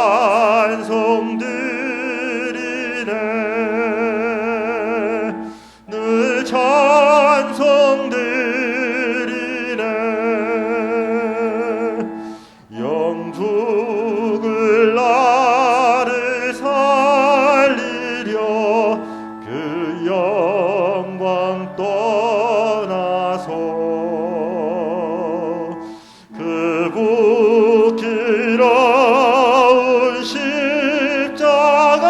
찬송 드리네. 늘 찬송 드리네. 영죽을 나를 살리려 그 영광 떠나서 그 부끄러운 십자가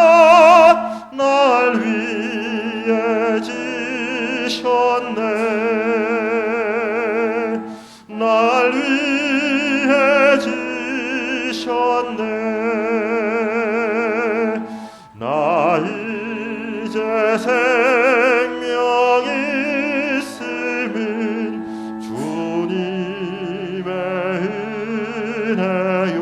날 위해 지셨네. 날 위해 지셨네. 나 이제 생명 있음은 주님의 은혜요.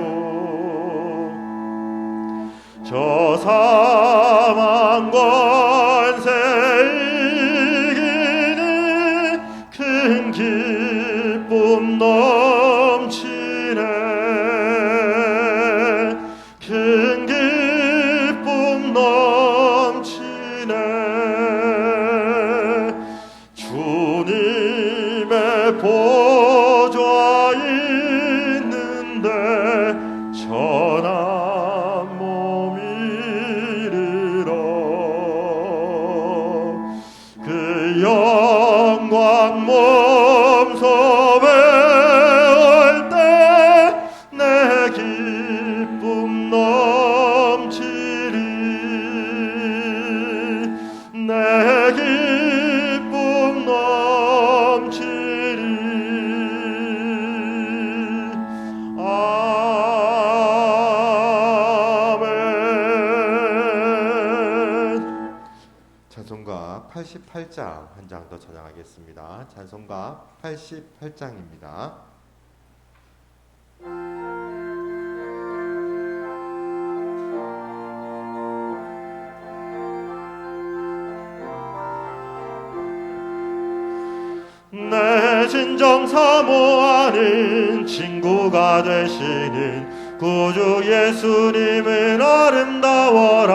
저 사망 권세 이기는 큰 기쁨 넘치네. 큰 기쁨 넘치네. 주님의 보좌 있는데 천한 몸 이르러 그 영광 몸소 배울 때 내 기쁨 넘치리. 내 기쁨 넘치리. 아멘. 찬송가 88장 한 장 더 찬양하겠습니다. 찬송가 88장입니다. 내 진정 사모하는 친구가 되시는 구주 예수님은 아름다워라.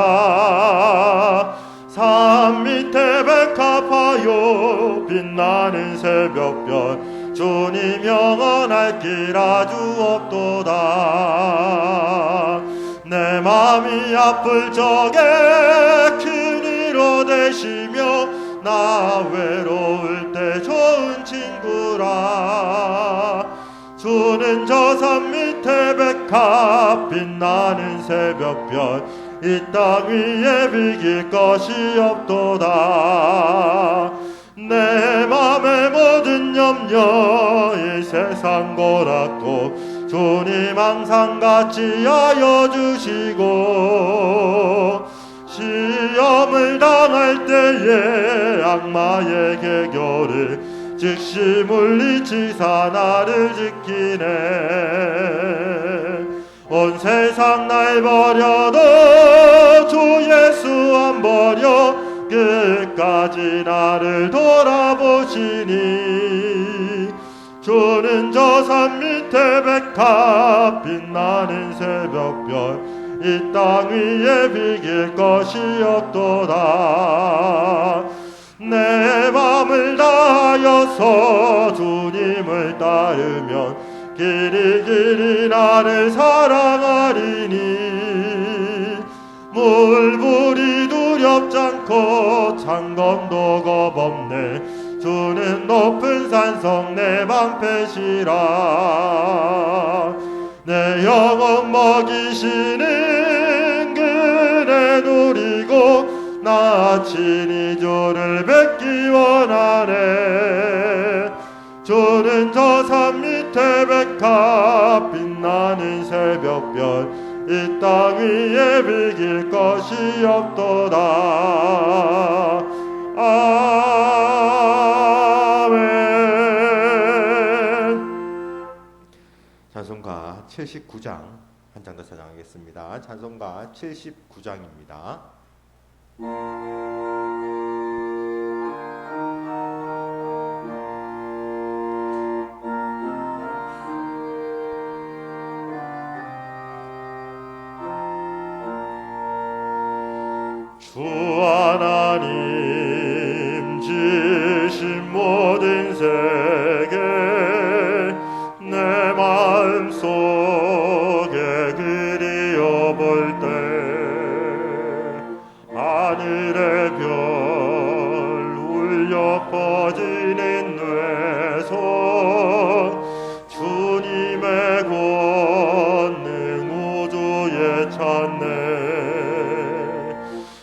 산 밑에 백합하여 빛나는 새벽별 주님 영원할 길 아주 없도다. 내 맘이 아플 적에 큰 위로 되시며 나 외로울 때 좋은 친구라. 주는 저 산 밑에 백합 빛나는 새벽별 이 땅 위에 비길 것이 없도다. 내 맘의 모든 염려 이 세상 고락도 주님 항상 같이 하여 주시고 시험을 당할 때에 악마의 계교를 즉시 물리치사 나를 지키네. 온 세상 날 버려도 주 예수 안 버려 끝까지 나를 돌아보시니. 주는 저 산 밑에 백합 빛나는 새벽별 이 땅 위에 비길 것이 없도다. 내 맘을 다하여서 주님을 따르면 길이 길이 나를 사랑하리니. 물불이 두렵지 않고 창검도 겁없네. 주는 높은 산성 내 방패시라. 내 영혼 먹이시는 그네 누리고 나 친히 주를 뵙기 원하네. 주는 저 산 밑에 백합 빛나는 새벽별 이 땅 위에 비길 것이 없도다. 아멘. 찬송가 79장 한 장 더 찬양하겠습니다. 찬송가 79장입니다. 주 하나님 지으신 모든 세계 내 마음속에 그리워볼 때 하늘의 별 울려 퍼지는 뇌성 주님의 권능 우주에 찾네.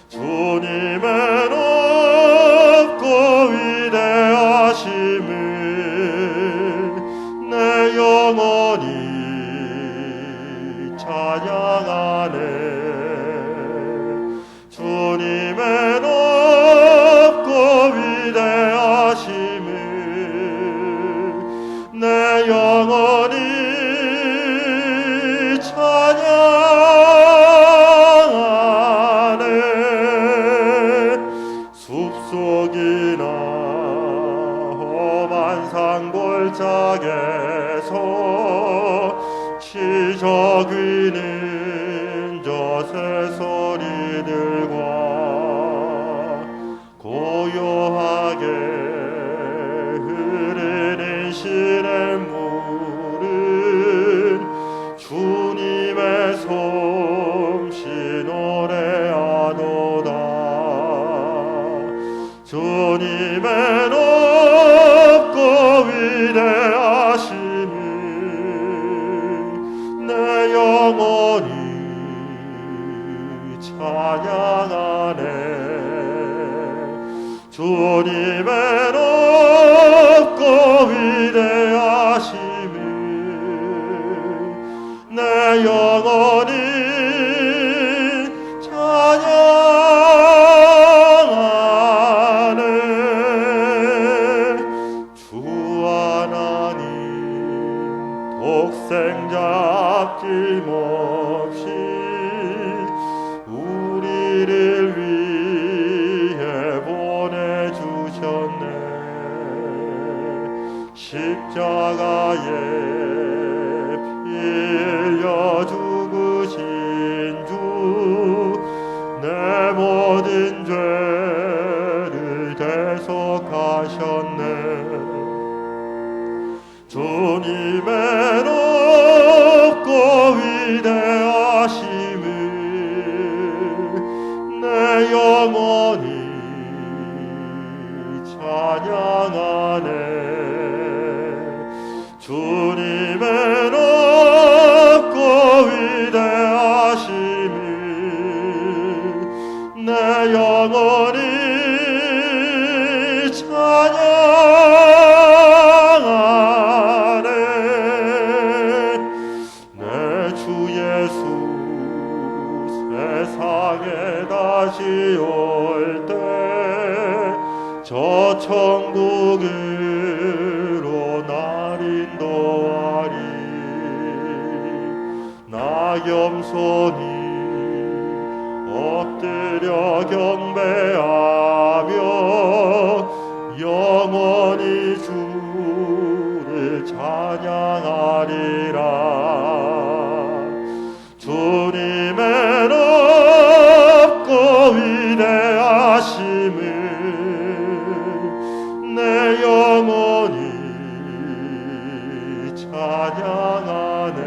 주님의 높고 위대하심을 내 영혼이 찬양하네. 주님의 높고 위대하심을 내 영혼이 찬양하네. 숲속이나 험한 산골짜기에서 치저귀는 저 새소리들과 고요하게 흐르는 시냇물은 주님의 솜씨 노래하도다. 주님의 높고 위대하심을 내 영혼이 찬양하네. 주님의 높고 위대하심을 내 영혼이 찬양하네. 주 하나님 독생자 아낌없이 우리를 위해 보내주셨네. 십자가에 피 흘려 죽으신 주 내 모든 죄를 대속하셨네. 주님의 높고 위대하심을 내 영혼이 찬양하네. 주님의 높고 위대하심을 내 영혼이 찬양하네. 내 주 예수 세상에 다시 올 때 저 천국으로 날 인도하리. 나 겸손히 엎드려 경배하며 영원히 주를 찬양하리라. 주님의 높고 위대하심을 내 영혼이 찬양하네.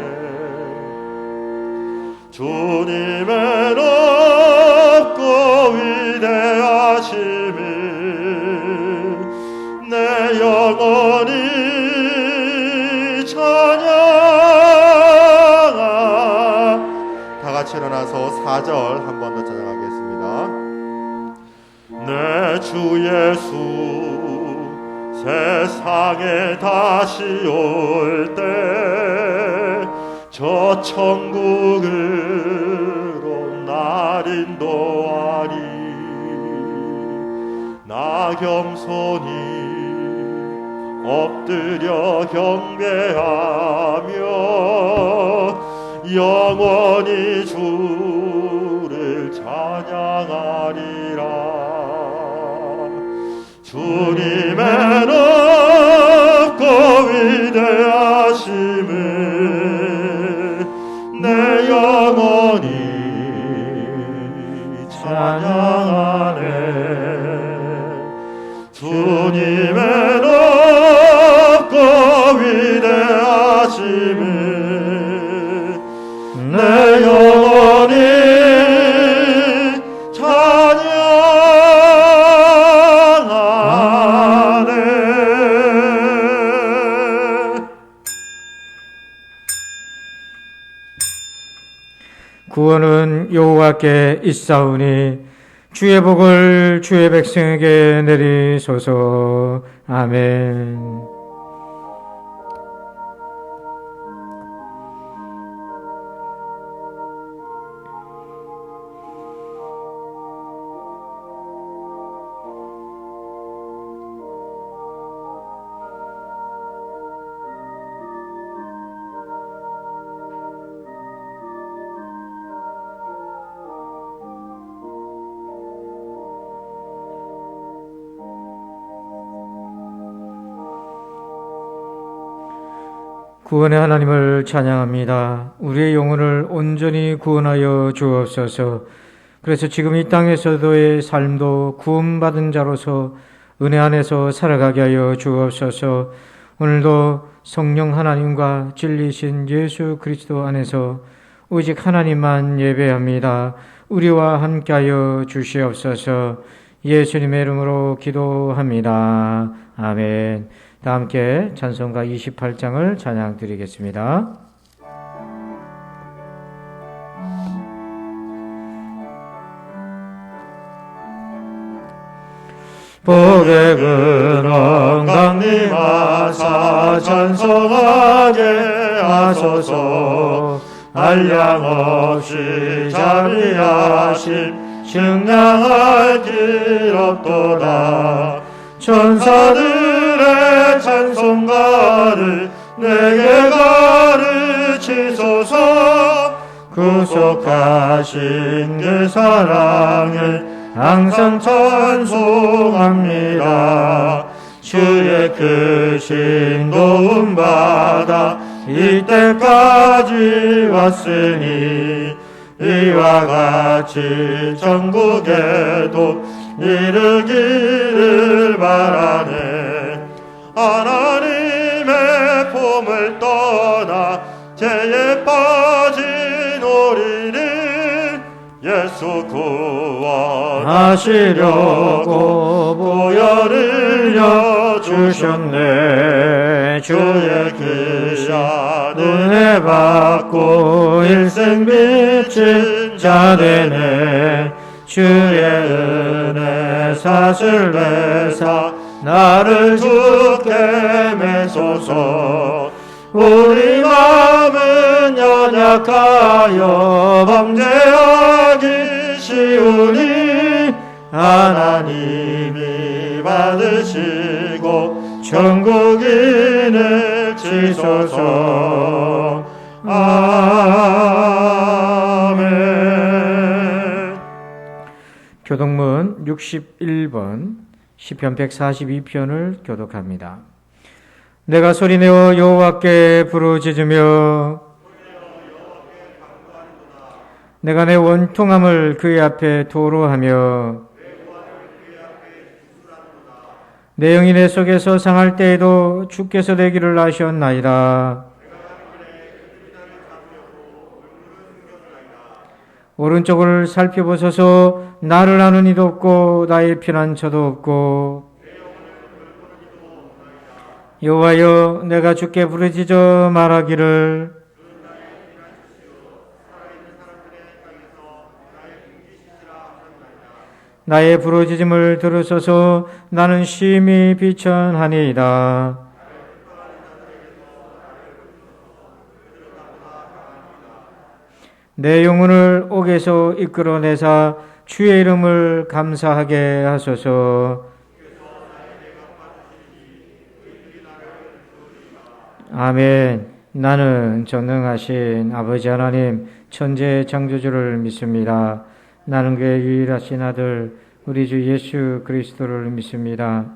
주님의 높고 위대하심을 내 영혼이 찬양하. 다 같이 일어나서 4절 한 번 더 찬양하겠습니다. 내 주 예수 세상에 다시 올 때 저 천국으로 날 인도하리. 나 겸손히 엎드려 경배하며 영원히 주를 찬양하리라. 주님의 높고 위대하심을 내 영혼이 찬양하리라. 복은 여호와께 있사오니 주의 복을 주의 백성에게 내리소서. 아멘. 구원의 하나님을 찬양합니다. 우리의 영혼을 온전히 구원하여 주옵소서. 그래서 지금 이 땅에서도의 삶도 구원받은 자로서 은혜 안에서 살아가게 하여 주옵소서. 오늘도 성령 하나님과 진리신 예수 그리스도 안에서 오직 하나님만 예배합니다. 우리와 함께하여 주시옵소서. 예수님의 이름으로 기도합니다. 아멘. 다 함께 찬송가 28장을 찬양 드리겠습니다. 복의 근원 강림하사 찬송하게 하소서. 한량없이 자비하심 측량할 길 없도다. 천사들의 찬송가를 내게 가르치소서. 구속하신 그 사랑을 항상 찬송합니다. 주의 크신 도움받아 이때까지 왔으니 이와 같이 천국에도 이르기를 바라네. 하나님의 품을 떠나 죄에 빠진 우리는 예수 구원하시려고 보혈을 흘려주셨네. 주의 귀한 은혜 받고 일생 비친 자 되네. 주의 은혜 사슬 내사 나를 주께 매소서. 우리 마음은 연약하여 범죄하기 쉬우니 하나님이 받으시고 천국인을 치소서. 아멘. 교독문 61번 시편 142편을 교독합니다. 내가 소리내어 여호와께 부르짖으며 내가 내 원통함을 그의 앞에 토로하며 내 영이 내 속에서 상할 때에도 주께서 내 길을 아셨나이다. 오른쪽을 살펴보소서. 나를 아는 이도 없고 나의 피난처도 없고. 여호와여, 내가 주께 부르짖어 말하기를 나의 부르짖음을 들으소서. 나는 심히 비천하니이다. 내 영혼을 옥에서 이끌어내사 주의 이름을 감사하게 하소서. 아멘. 나는 전능하신 아버지 하나님 천재 창조주를 믿습니다. 나는 그의 유일하신 아들 우리 주 예수 그리스도를 믿습니다.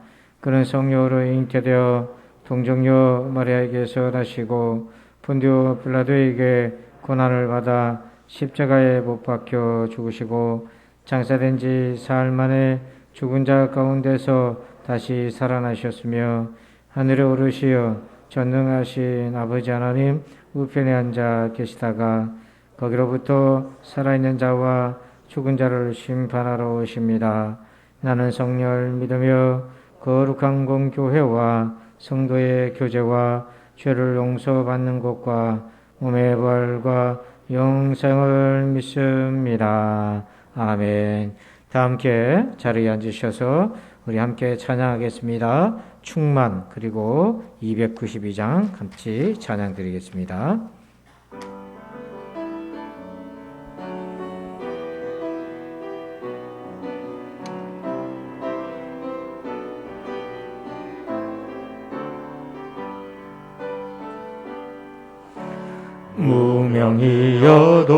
그는 성령으로 잉태되어 동정녀 마리아에게서 나시고 본디오 빌라도에게 고난을 받아 십자가에 못 박혀 죽으시고 장사된 지 사흘 만에 죽은 자 가운데서 다시 살아나셨으며 하늘에 오르시어 전능하신 아버지 하나님 우편에 앉아 계시다가 거기로부터 살아있는 자와 죽은 자를 심판하러 오십니다. 나는 성령을 믿으며 거룩한 공교회와 성도의 교제와 죄를 용서받는 것과 몸의 부활과 영생을 믿습니다. 아멘. 다 함께 자리에 앉으셔서 우리 함께 찬양하겠습니다. 충만 그리고 292장 같이 찬양 드리겠습니다. 무명이어도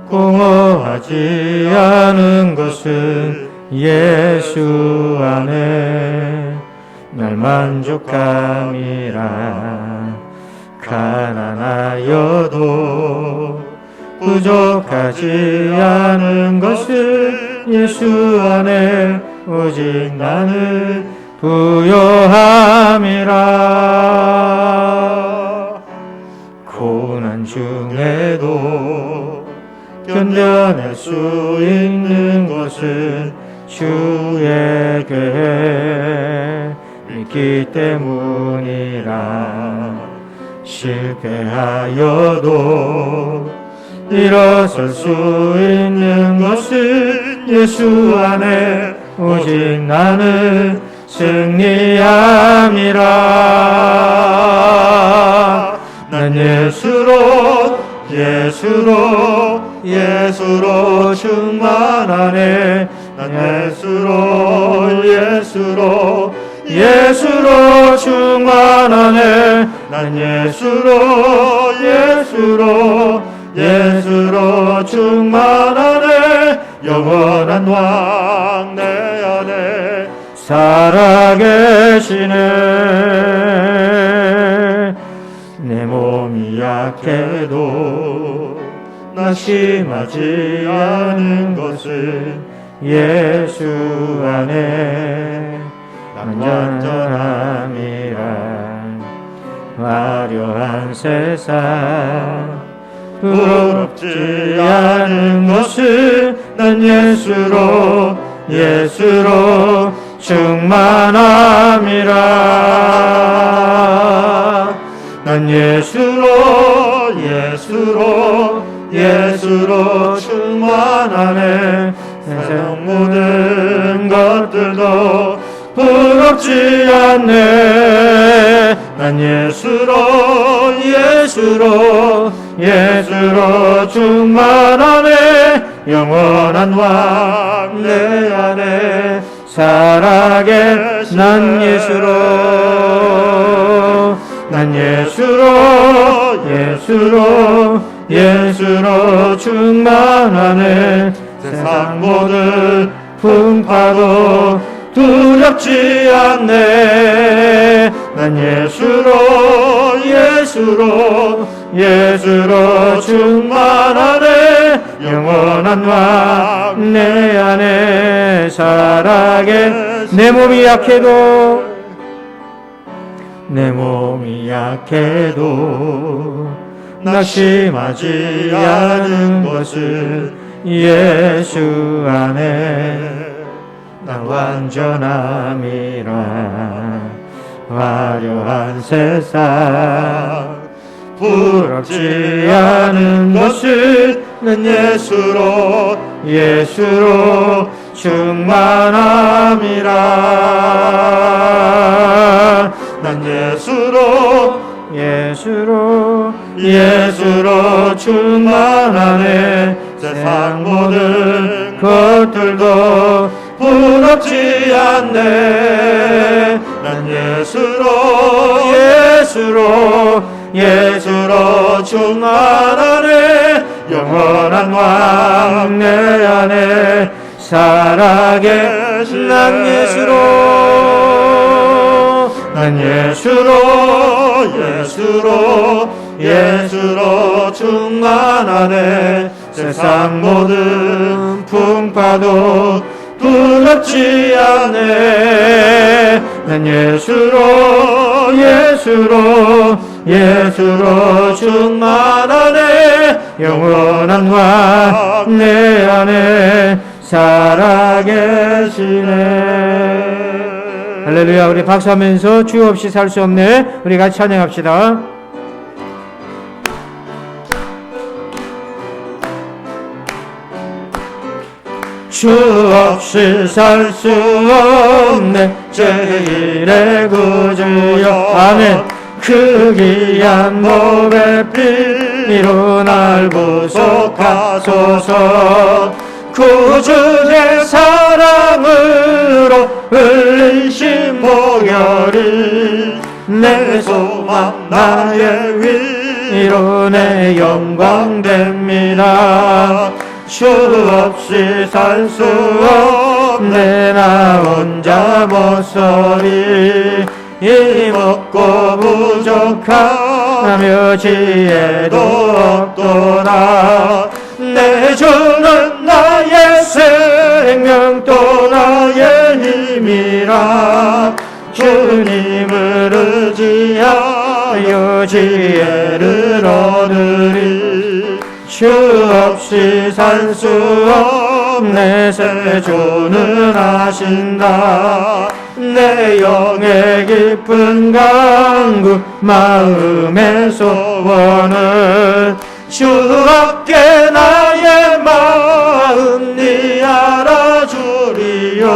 공허하지 않은 것은 예수 안에 날 만족함이라. 가난하여도 부족하지 않은 것은 예수 안에 오직 나는 부요함이라. 고난 중에도 견뎌낼 수 있는 것은 주의 교회 믿기 때문이라. 실패하여도 일어설 수 있는 것은 예수 안에 오직 나는 승리함이라. 난 예수로 충만하네. 난 예수로 충만하네. 난 예수로 충만하네. 영원한 왕 내 안에 살아계시네. 내 몸이 약해도 낙심하지 않은 것은 예수 안에 난 완전함이라. 화려한 세상 부럽지 않은 것은 난 예수로 충만함이라. 난 예수로 충만하네. 세상 모든 것들도 부럽지 않네. 난 예수로 충만하네. 영원한 왕 내 안에 살아계. 난 예수로 충만하네. 세상 모든 풍파도 두렵지 않네. 난 예수로 충만하네. 영원한 왕 내 안에 살아계. 내 몸이 약해도 낙심하지 않은 것은 예수 안에 난 완전함이라. 화려한 세상 부럽지 않은 것은 난 예수로 충만함이라. 난 예수로 충만하네. 세상 모든 것들도 부럽지 않네. 난 예수로 충만하네. 영원한 왕 내 안에 살아계신. 난 예수로 충만하네. 세상 모든 풍파도 두렵지 않네. 난 예수로 충만하네. 영원한 왕 내 안에 살아계시네. 할렐루야. 우리 박수하면서 주 없이 살 수 없네. 우리 같이 찬양합시다. 주 없이 살 수 없네 제1의 구주여. 아멘. 그 귀한 몸의 피로 날 구속하소서. 구주의 사랑으로 흘리신 보혈이 내 소망 나의 위로 내 영광 됩니다. 주 없이 살 수 없네 나 혼자 못서리. 이 먹고 부족하며 지혜도 없도다. 내 주는 나의 생명 또 나의 힘이라. 주님을 의지하여 지혜를 얻으리. 주 없이 살 수 없네 세주는 하신다. 내 영의 깊은 강구 마음의 소원은 주밖에 나의 마음 니 알아주리요.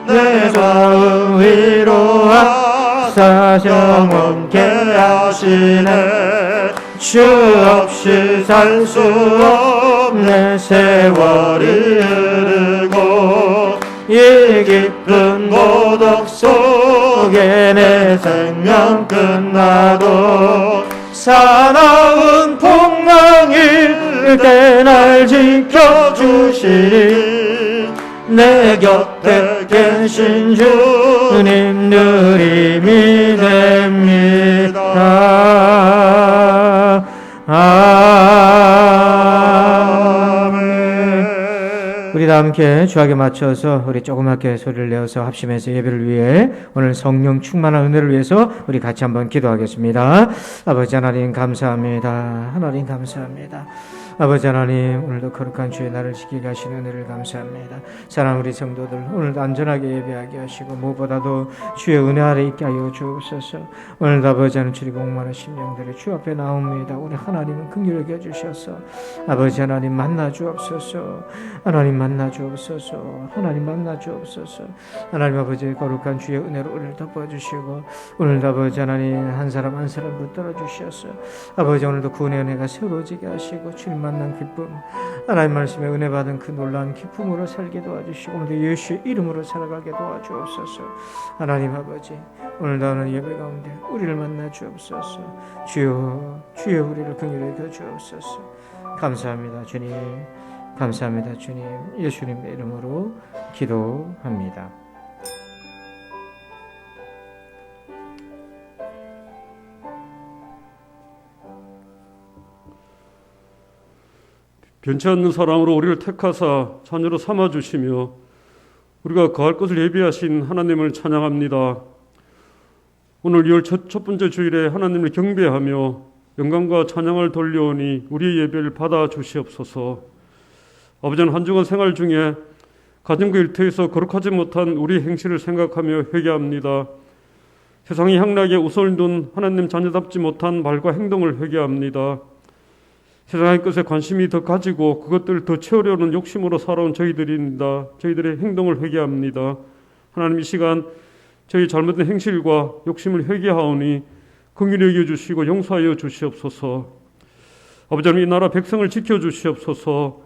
내 마음 위로하사 영원케 하시네. 주 없이 살 수 없네 세월이 흐르고 이 깊은 고독 속에 내 생명 끝나도 사나운 폭망일 때 날 지켜주시니 내 곁에 계신 주님 누림이 됩니다. 우리 다 함께 주하게 맞춰서 우리 조그맣게 소리를 내어서 합심해서 예배를 위해 오늘 성령 충만한 은혜를 위해서 우리 같이 한번 기도하겠습니다. 아버지 하나님 감사합니다. 하나님 감사합니다. 아버지 하나님 오늘도 거룩한 주의 날을 지키게 하시는 은혜를 감사합니다. 사랑하는 우리 성도들 오늘도 안전하게 예배하게 하시고 무엇보다도 주의 은혜 아래 있게 하여 주옵소서. 오늘도 아버지 하나님 주님 목마른 심령들이 주 앞에 나옵니다. 우리 하나님은 긍휼히 여겨주셔서 아버지 하나님 만나 주옵소서. 하나님 만나 주옵소서. 하나님 만나 주옵소서. 하나님 아버지 거룩한 주의 은혜로 우리를 덮어주시고 오늘도 아버지 하나님 한 사람 한 사람 붙들어 주셔서 아버지 오늘도 구원의 은혜가 새로워지게 하시고 주님 만난 기쁨 하나님 말씀에 은혜 받은 그 놀라운 기쁨으로 살게 도와주시고 오늘도 예수의 이름으로 살아가게 도와주옵소서. 하나님 아버지 오늘도 하는 예배 가운데 우리를 만나 주옵소서. 주여 주여 우리를 긍휼히 여겨 주옵소서. 감사합니다 주님. 감사합니다 주님. 예수님의 이름으로 기도합니다. 변치 않는 사랑으로 우리를 택하사 자녀로 삼아주시며 우리가 거할 것을 예비하신 하나님을 찬양합니다. 오늘 2월 첫 번째 주일에 하나님을 경배하며 영광과 찬양을 돌려오니 우리의 예배를 받아 주시옵소서. 아버지는 한 주간 생활 중에 가정과 일터에서 거룩하지 못한 우리의 행실을 생각하며 회개합니다. 세상의 향락에 우선을 둔 하나님 자녀답지 못한 말과 행동을 회개합니다. 세상의 것에 관심이 더 가지고 그것들을 더 채우려는 욕심으로 살아온 저희들입니다. 저희들의 행동을 회개합니다. 하나님 이 시간 저희 잘못된 행실과 욕심을 회개하오니 긍휼히 여겨주시고 용서하여 주시옵소서. 아버지 하나님 이 나라 백성을 지켜주시옵소서.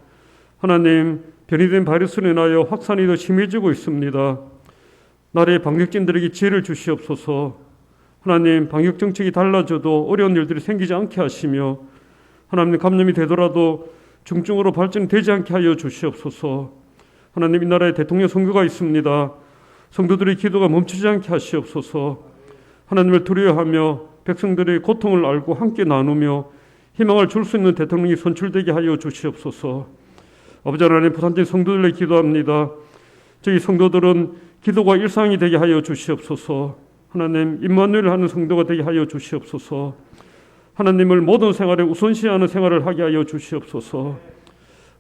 하나님 변이된 바이러스로 인하여 확산이 더 심해지고 있습니다. 나라의 방역진들에게 지혜를 주시옵소서. 하나님 방역정책이 달라져도 어려운 일들이 생기지 않게 하시며 하나님 감염이 되더라도 중증으로 발전되지 않게 하여 주시옵소서. 하나님 이 나라에 대통령 선거가 있습니다. 성도들의 기도가 멈추지 않게 하시옵소서. 하나님을 두려워하며 백성들의 고통을 알고 함께 나누며 희망을 줄 수 있는 대통령이 선출되게 하여 주시옵소서. 아버지 하나님 부산진 성도들을 기도합니다. 저희 성도들은 기도가 일상이 되게 하여 주시옵소서. 하나님 임마누엘 하는 성도가 되게 하여 주시옵소서. 하나님을 모든 생활에 우선시하는 생활을 하게 하여 주시옵소서.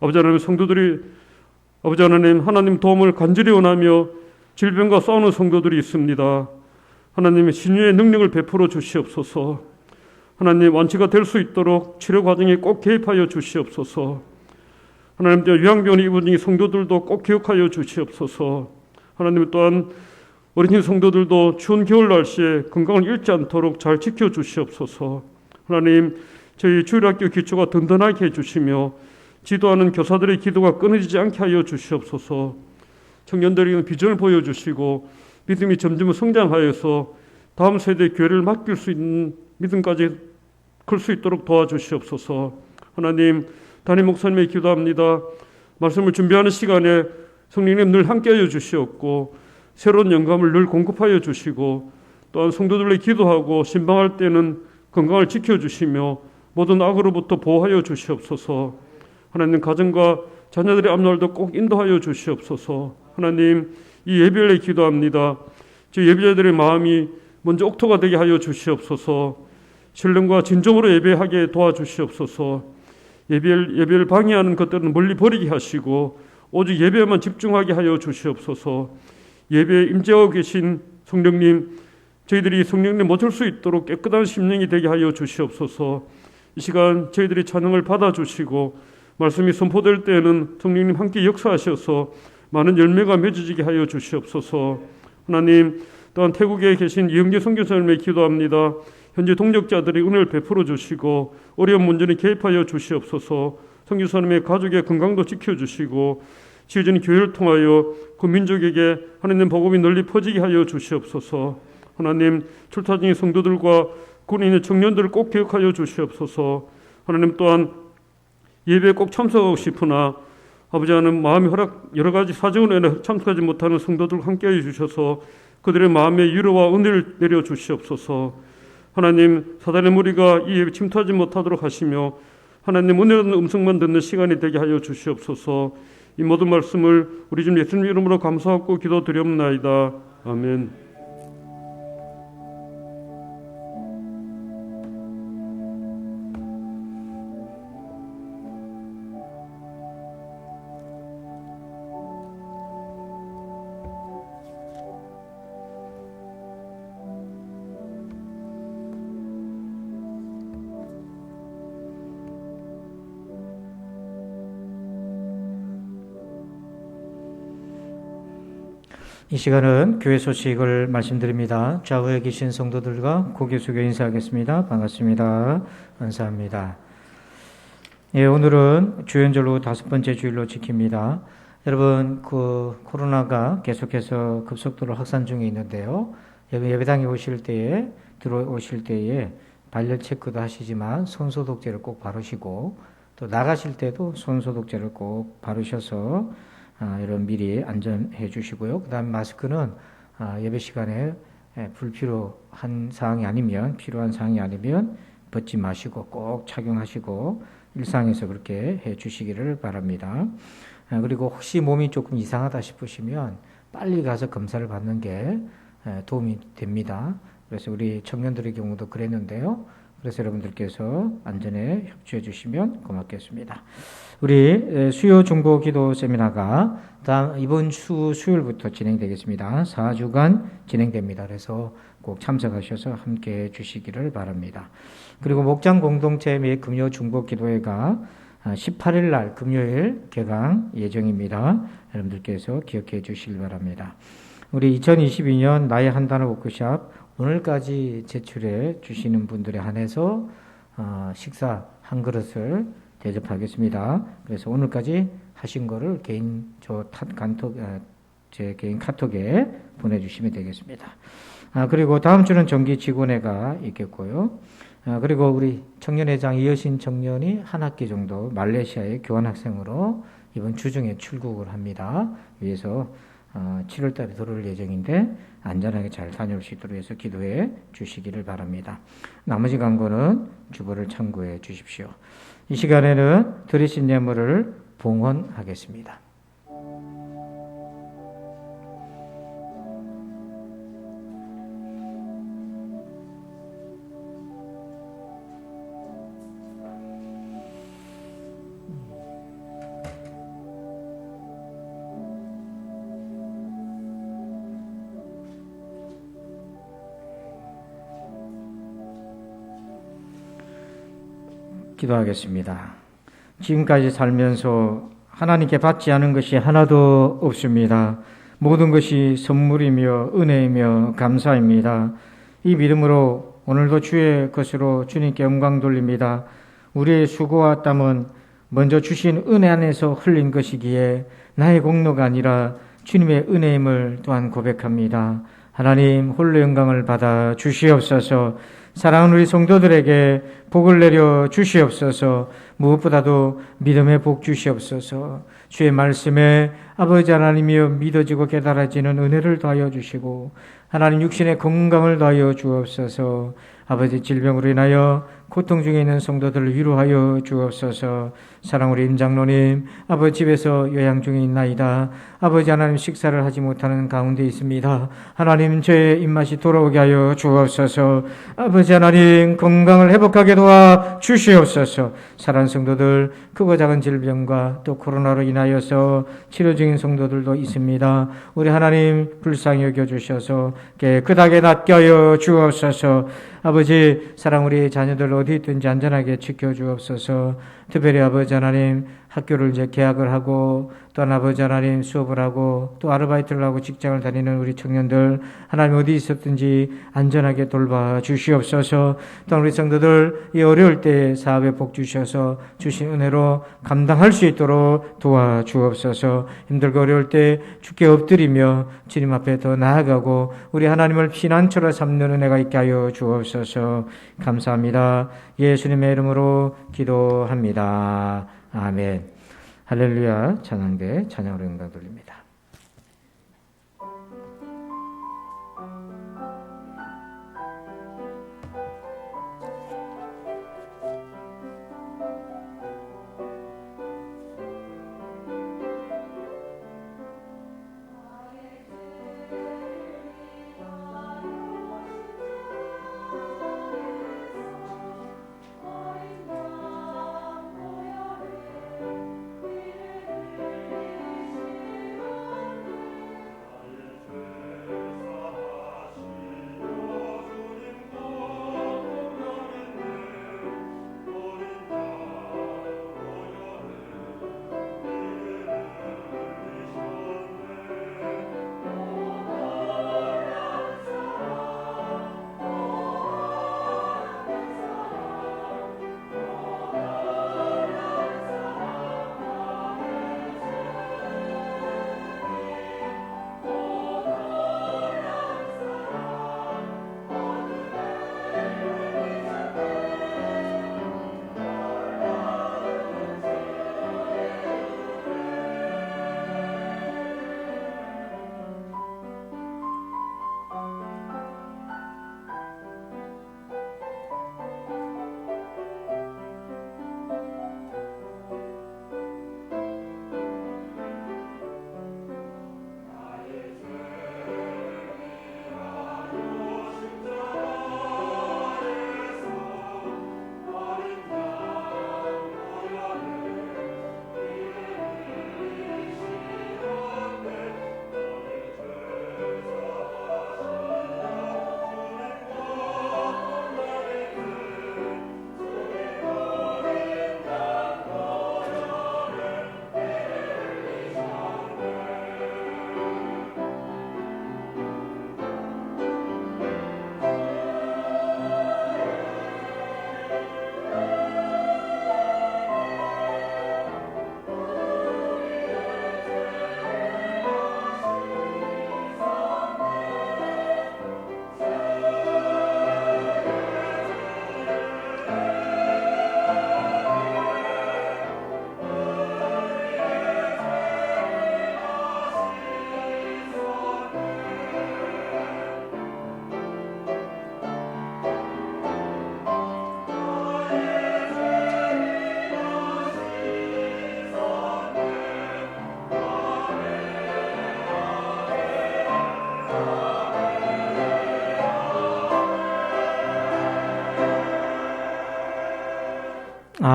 아버지 하나님 성도들이 아버지 하나님 도움을 간절히 원하며 질병과 싸우는 성도들이 있습니다. 하나님의 신유의 능력을 베풀어 주시옵소서. 하나님 완치가 될 수 있도록 치료 과정에 꼭 개입하여 주시옵소서. 하나님, 또 요양병원에 입원 중인 성도들도 꼭 기억하여 주시옵소서. 하나님, 또한 어린 성도들도 추운 겨울 날씨에 건강을 잃지 않도록 잘 지켜주시옵소서. 하나님, 저희 주일학교 기초가 든든하게 해주시며 지도하는 교사들의 기도가 끊어지지 않게 하여 주시옵소서. 청년들에게는 비전을 보여주시고 믿음이 점점 성장하여서 다음 세대의 교회를 맡길 수 있는 믿음까지 클 수 있도록 도와주시옵소서. 하나님, 담임 목사님의 기도합니다. 말씀을 준비하는 시간에 성령님 늘 함께하여 주시옵고 새로운 영감을 늘 공급하여 주시고 또한 성도들의 기도하고 신방할 때는 건강을 지켜주시며 모든 악으로부터 보호하여 주시옵소서. 하나님, 가정과 자녀들의 앞날도 꼭 인도하여 주시옵소서. 하나님, 이 예배를 기도합니다. 저희 예배자들의 마음이 먼저 옥토가 되게 하여 주시옵소서. 신령과 진정으로 예배하게 도와주시옵소서. 예배를 방해하는 것들은 멀리 버리게 하시고 오직 예배에만 집중하게 하여 주시옵소서. 예배에 임재하고 계신 성령님, 저희들이 성령님 모실 수 있도록 깨끗한 심령이 되게 하여 주시옵소서. 이 시간 저희들이 찬양을 받아주시고 말씀이 선포될 때에는 성령님 함께 역사하셔서 많은 열매가 맺어지게 하여 주시옵소서. 하나님, 또한 태국에 계신 이영재 선교사님의 기도합니다. 현재 동역자들이 은혜를 베풀어 주시고 어려운 문제는 개입하여 주시옵소서. 선교사님의 가족의 건강도 지켜주시고 지어진 교회를 통하여 그 민족에게 하나님 복음이 널리 퍼지게 하여 주시옵소서. 하나님, 출타 중인 성도들과 군인의 청년들을 꼭 기억하여 주시옵소서. 하나님, 또한 예배에 꼭 참석하고 싶으나 아버지 하나님 마음이 여러 가지 사정으로 인해 참석하지 못하는 성도들과 함께해 주셔서 그들의 마음에 위로와 은혜를 내려 주시옵소서. 하나님, 사단의 무리가 이 예배 침투하지 못하도록 하시며 하나님 은혜로운 음성만 듣는 시간이 되게 하여 주시옵소서. 이 모든 말씀을 우리 주 예수님 이름으로 감사하고 기도드리옵나이다. 아멘. 이 시간은 교회 소식을 말씀드립니다. 좌우에 계신 성도들과 고개 숙여 인사하겠습니다. 반갑습니다. 감사합니다. 예, 오늘은 주연절로 5번째 주일로 지킵니다. 여러분, 코로나가 계속해서 급속도로 확산 중에 있는데요. 예배당에 들어오실 때에 발열 체크도 하시지만 손소독제를 꼭 바르시고 또 나가실 때도 손소독제를 꼭 바르셔서 여러분 미리 안전해 주시고요. 그 다음에 마스크는 예배 시간에 불필요한 사항이 아니면 필요한 사항이 아니면 벗지 마시고 꼭 착용하시고 일상에서 그렇게 해 주시기를 바랍니다. 그리고 혹시 몸이 조금 이상하다 싶으시면 빨리 가서 검사를 받는 게 도움이 됩니다. 그래서 우리 청년들의 경우도 그랬는데요. 그래서 여러분들께서 안전에 협조해 주시면 고맙겠습니다. 우리 수요 중보 기도 세미나가 이번 주 수요일부터 진행되겠습니다. 4주간 진행됩니다. 그래서 꼭 참석하셔서 함께 해 주시기를 바랍니다. 그리고 목장 공동체 및 금요 중보 기도회가 18일 날 금요일 개강 예정입니다. 여러분들께서 기억해 주시길 바랍니다. 우리 2022년 나의 한 단어 워크샵 오늘까지 제출해 주시는 분들에 한해서 식사 한 그릇을 대접하겠습니다. 그래서 오늘까지 하신 거를 제 개인 카톡에 보내주시면 되겠습니다. 그리고 다음 주는 정기 직원회가 있겠고요. 그리고 우리 청년회장 이여신 청년이 한 학기 정도 말레이시아에 교환학생으로 이번 주 중에 출국을 합니다. 위해서 7월 달에 들어올 예정인데 안전하게 잘 다녀올 수 있도록 해서 기도해 주시기를 바랍니다. 나머지 광고는 주보를 참고해 주십시오. 이 시간에는 드리신 예물을 봉헌하겠습니다. 기도하겠습니다. 지금까지 살면서 하나님께 받지 않은 것이 하나도 없습니다. 모든 것이 선물이며 은혜이며 감사입니다. 이 믿음으로 오늘도 주의 것으로 주님께 영광 돌립니다. 우리의 수고와 땀은 먼저 주신 은혜 안에서 흘린 것이기에 나의 공로가 아니라 주님의 은혜임을 또한 고백합니다. 하나님 홀로 영광을 받아 주시옵소서. 사랑하는 우리 성도들에게 복을 내려 주시옵소서. 무엇보다도 믿음의 복 주시옵소서. 주의 말씀에 아버지 하나님이여 믿어지고 깨달아지는 은혜를 더하여 주시고 하나님 육신의 건강을 더하여 주옵소서. 아버지 질병으로 인하여 고통 중에 있는 성도들을 위로하여 주옵소서. 사랑 우리 임장로님, 아버지 집에서 요양 중에 있나이다. 아버지 하나님 식사를 하지 못하는 가운데 있습니다. 하나님 저의 입맛이 돌아오게 하여 주옵소서. 아버지 하나님 건강을 회복하게 도와 주시옵소서. 사랑하는 성도들 크고 작은 질병과 또 코로나로 인하여서 치료 중인 성도들도 있습니다. 우리 하나님 불쌍히 여겨주셔서 깨끗하게 낫게 하여 주옵소서. 아버지 사랑 우리 자녀들 어디 있든지 안전하게 지켜주옵소서. 특별히 아버지 하나님 학교를 이제 개학을 하고 또한 아버지 하나님 수업을 하고 또 아르바이트를 하고 직장을 다니는 우리 청년들 하나님 어디 있었든지 안전하게 돌봐 주시옵소서. 또한 우리 성도들 이 어려울 때 사업에 복 주셔서 주신 은혜로 감당할 수 있도록 도와주옵소서. 힘들고 어려울 때 주께 엎드리며 주님 앞에 더 나아가고 우리 하나님을 피난처로 삼는 은혜가 있게 하여 주옵소서. 감사합니다. 예수님의 이름으로 기도합니다. 아멘. 할렐루야. 찬양대 찬양으로 영광 돌립니다.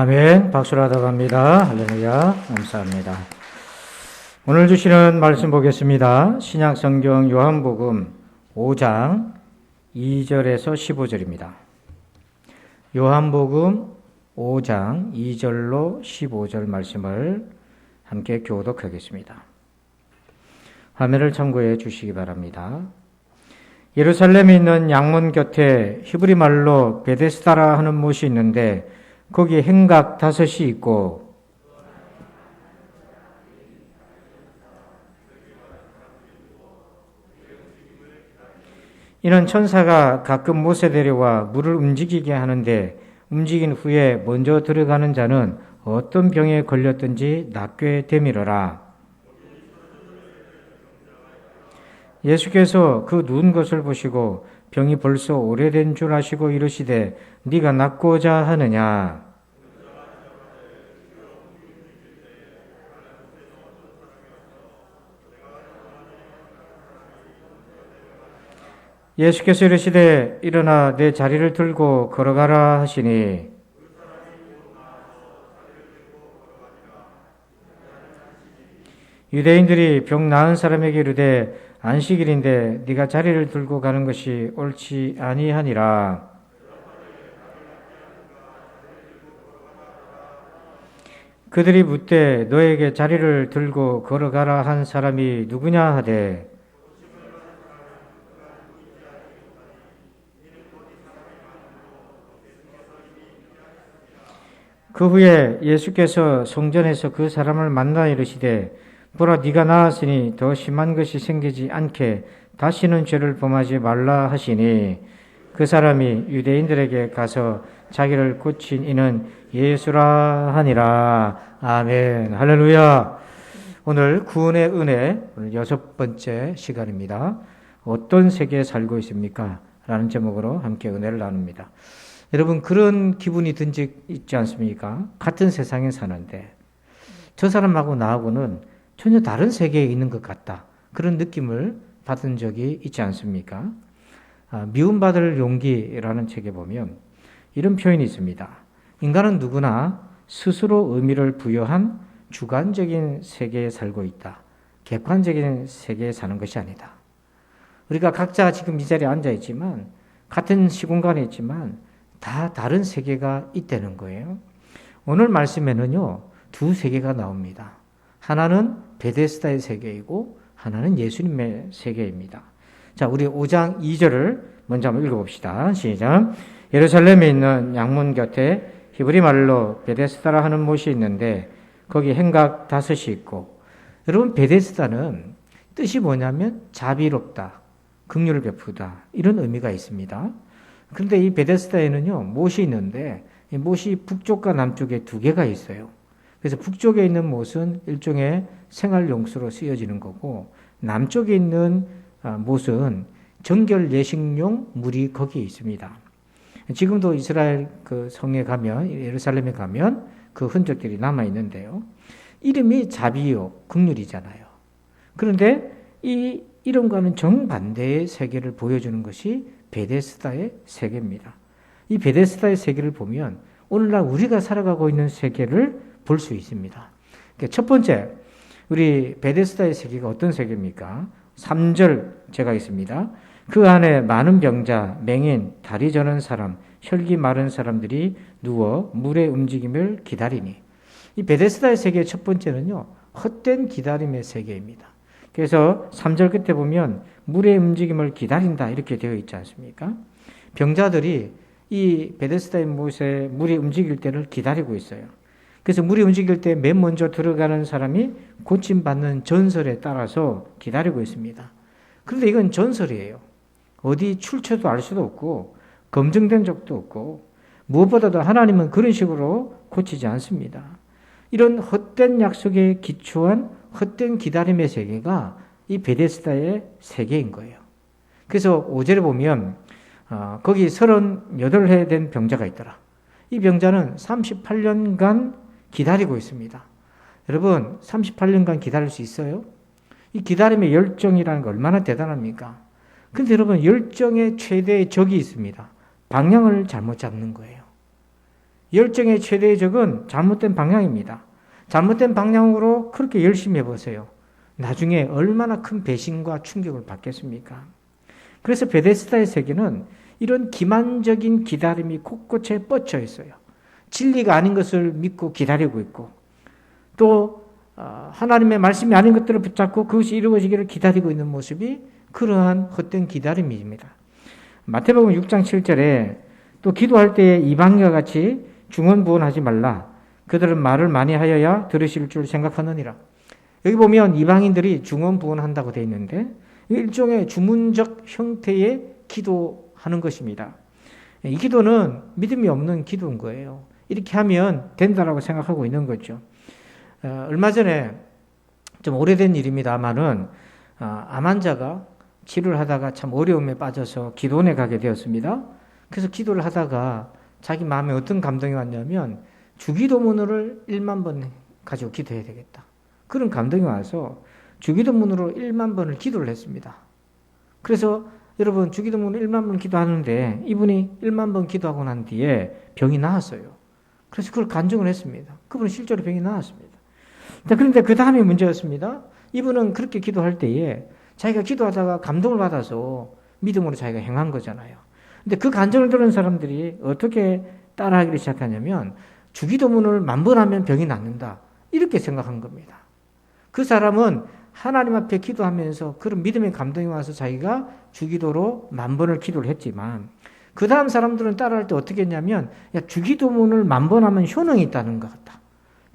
아멘. 박수를 하다 갑니다. 할렐루야. 감사합니다. 오늘 주시는 말씀 보겠습니다. 신약 성경 요한복음 5장 2절에서 15절입니다. 요한복음 5장 2절로 15절 말씀을 함께 교독하겠습니다. 화면을 참고해 주시기 바랍니다. 예루살렘에 있는 양문 곁에 히브리 말로 베데스다라 하는 못이 있는데 거기 행각 5이 있고 이는 천사가 가끔 못에 데려와 물을 움직이게 하는데 움직인 후에 먼저 들어가는 자는 어떤 병에 걸렸든지 낫게 되밀어라. 예수께서 그 누운 것을 보시고 병이 벌써 오래된 줄 아시고 이르시되 네가 낫고자 하느냐. 예수께서 이르시되 일어나 내 자리를 들고 걸어가라 하시니 유대인들이 병 나은 사람에게 이르되 안식일인데 네가 자리를 들고 가는 것이 옳지 아니하니라. 그들이 묻되 너에게 자리를 들고 걸어가라 한 사람이 누구냐 하되 그 후에 예수께서 성전에서 그 사람을 만나 이르시되 보라 네가 나았으니 더 심한 것이 생기지 않게 다시는 죄를 범하지 말라 하시니 그 사람이 유대인들에게 가서 자기를 고친 이는 예수라 하니라. 아멘. 할렐루야. 오늘 구원의 은혜 오늘 6번째 시간입니다. 어떤 세계에 살고 있습니까? 라는 제목으로 함께 은혜를 나눕니다. 여러분 그런 기분이 든 적 있지 않습니까? 같은 세상에 사는데 저 사람하고 나하고는 전혀 다른 세계에 있는 것 같다. 그런 느낌을 받은 적이 있지 않습니까? 미움받을 용기라는 책에 보면 이런 표현이 있습니다. 인간은 누구나 스스로 의미를 부여한 주관적인 세계에 살고 있다. 객관적인 세계에 사는 것이 아니다. 우리가 각자 지금 이 자리에 앉아 있지만 같은 시공간에 있지만 다 다른 세계가 있다는 거예요. 오늘 말씀에는요, 2세계가 나옵니다. 하나는 베데스다의 세계이고 하나는 예수님의 세계입니다. 자, 우리 5장 2절을 먼저 한번 읽어봅시다. 시작. 예루살렘에 있는 양문 곁에 히브리 말로 베데스다라 하는 못이 있는데 거기 행각 5이 있고 여러분 베데스다는 뜻이 뭐냐면 자비롭다, 긍휼을 베푸다 이런 의미가 있습니다. 그런데 이 베데스다에는요 못이 있는데 이 못이 북쪽과 남쪽에 2개가 있어요. 그래서 북쪽에 있는 못은 일종의 생활용수로 쓰여지는 거고 남쪽에 있는 못은 정결 예식용 물이 거기에 있습니다. 지금도 이스라엘 그 성에 가면 예루살렘에 가면 그 흔적들이 남아 있는데요. 이름이 자비요 긍휼이잖아요. 그런데 이 이름과는 정반대의 세계를 보여주는 것이 베데스다의 세계입니다. 이 베데스다의 세계를 보면 오늘날 우리가 살아가고 있는 세계를 볼 수 있습니다. 첫 번째, 우리 베데스다의 세계가 어떤 세계입니까? 3절 제가 있습니다. 그 안에 많은 병자, 맹인, 다리 저는 사람, 혈기 마른 사람들이 누워 물의 움직임을 기다리니. 이 베데스다의 세계의 첫 번째는요, 헛된 기다림의 세계입니다. 그래서 3절 끝에 보면 물의 움직임을 기다린다 이렇게 되어 있지 않습니까? 병자들이 이 베데스다의 못에 물이 움직일 때를 기다리고 있어요. 그래서 물이 움직일 때 맨 먼저 들어가는 사람이 고침받는 전설에 따라서 기다리고 있습니다. 그런데 이건 전설이에요. 어디 출처도 알 수도 없고 검증된 적도 없고 무엇보다도 하나님은 그런 식으로 고치지 않습니다. 이런 헛된 약속에 기초한 헛된 기다림의 세계가 이 베데스다의 세계인 거예요. 그래서 5절에 보면 거기 38회 된 병자가 있더라. 이 병자는 38년간 기다리고 있습니다. 여러분 38년간 기다릴 수 있어요? 이 기다림의 열정이라는 게 얼마나 대단합니까? 근데 여러분 열정의 최대의 적이 있습니다. 방향을 잘못 잡는 거예요. 열정의 최대의 적은 잘못된 방향입니다. 잘못된 방향으로 그렇게 열심히 해보세요. 나중에 얼마나 큰 배신과 충격을 받겠습니까? 그래서 베데스다의 세계는 이런 기만적인 기다림이 곳곳에 뻗쳐 있어요. 진리가 아닌 것을 믿고 기다리고 있고 또 하나님의 말씀이 아닌 것들을 붙잡고 그것이 이루어지기를 기다리고 있는 모습이 그러한 헛된 기다림입니다. 마태복음 6장 7절에 또 기도할 때에 이방인과 같이 중언부언하지 말라. 그들은 말을 많이 하여야 들으실 줄 생각하느니라. 여기 보면 이방인들이 중언부언한다고 되어 있는데 일종의 주문적 형태의 기도하는 것입니다. 이 기도는 믿음이 없는 기도인 거예요. 이렇게 하면 된다라고 생각하고 있는 거죠. 얼마 전에 좀 오래된 일입니다만은 암 환자가 치료를 하다가 참 어려움에 빠져서 기도원에 가게 되었습니다. 그래서 기도를 하다가 자기 마음에 어떤 감동이 왔냐면 주기도문을 1만 번 가지고 기도해야 되겠다. 그런 감동이 와서 주기도문으로 1만 번을 기도를 했습니다. 그래서 여러분 주기도문을 1만 번 기도하는데 이분이 1만 번 기도하고 난 뒤에 병이 나았어요. 그래서 그걸 간증을 했습니다. 그분은 실제로 병이 나았습니다. 그런데 그 다음에 문제였습니다. 이분은 그렇게 기도할 때에 자기가 기도하다가 감동을 받아서 믿음으로 자기가 행한 거잖아요. 근데 그 간증을 들은 사람들이 어떻게 따라하기를 시작하냐면 주기도문을 10,000번 하면 병이 낫는다. 이렇게 생각한 겁니다. 그 사람은 하나님 앞에 기도하면서 그런 믿음의 감동이 와서 자기가 주기도로 10,000번을 기도를 했지만 그 다음 사람들은 따라할 때 어떻게 했냐면 야, 주기도문을 10,000번 하면 효능이 있다는 것 같다.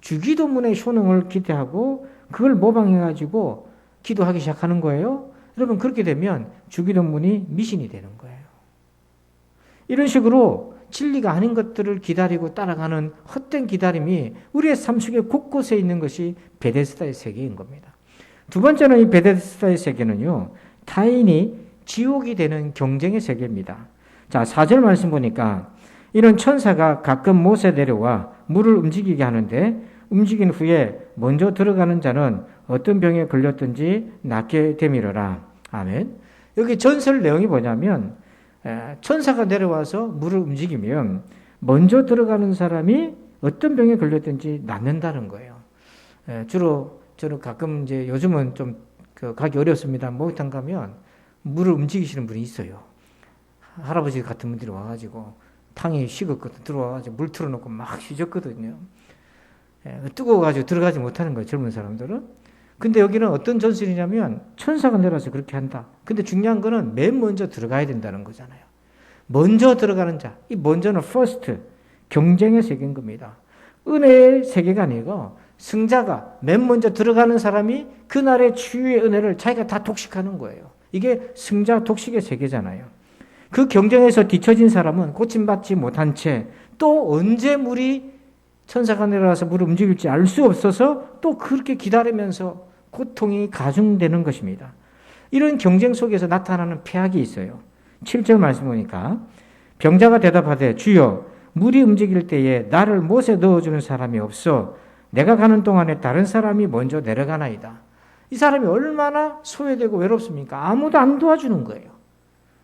주기도문의 효능을 기대하고 그걸 모방해가지고 기도하기 시작하는 거예요. 여러분 그렇게 되면 주기도문이 미신이 되는 거예요. 이런 식으로 진리가 아닌 것들을 기다리고 따라가는 헛된 기다림이 우리의 삶 속에 곳곳에 있는 것이 베데스다의 세계인 겁니다. 두 번째는 이 베데스다의 세계는요. 타인이 지옥이 되는 경쟁의 세계입니다. 자, 4절 말씀 보니까 이런 천사가 가끔 못에 내려와 물을 움직이게 하는데 움직인 후에 먼저 들어가는 자는 어떤 병에 걸렸든지 낫게 되밀어라. 아멘. 여기 전설 내용이 뭐냐면 천사가 내려와서 물을 움직이면 먼저 들어가는 사람이 어떤 병에 걸렸든지 낫는다는 거예요. 주로 저는 가끔 이제 요즘은 좀 가기 어렵습니다. 목욕탕 가면 물을 움직이시는 분이 있어요. 할아버지 같은 분들이 와가지고 탕이 식었거든. 들어와가지고 물 틀어놓고 막 휘젓거든요. 뜨거워가지고 들어가지 못하는 거예요. 젊은 사람들은. 근데 여기는 어떤 전설이냐면 천사가 내려와서 그렇게 한다. 근데 중요한 거는 맨 먼저 들어가야 된다는 거잖아요. 먼저 들어가는 자. 이 먼저는 first. 경쟁의 세계인 겁니다. 은혜의 세계가 아니고 승자가 맨 먼저 들어가는 사람이 그날의 치유의 은혜를 자기가 다 독식하는 거예요. 이게 승자 독식의 세계잖아요. 그 경쟁에서 뒤처진 사람은 고침받지 못한 채 또 언제 물이 천사가 내려와서 물을 움직일지 알 수 없어서 또 그렇게 기다리면서 고통이 가중되는 것입니다. 이런 경쟁 속에서 나타나는 폐악이 있어요. 7절 말씀 보니까 병자가 대답하되 주여 물이 움직일 때에 나를 못에 넣어주는 사람이 없어 내가 가는 동안에 다른 사람이 먼저 내려가나이다. 이 사람이 얼마나 소외되고 외롭습니까? 아무도 안 도와주는 거예요.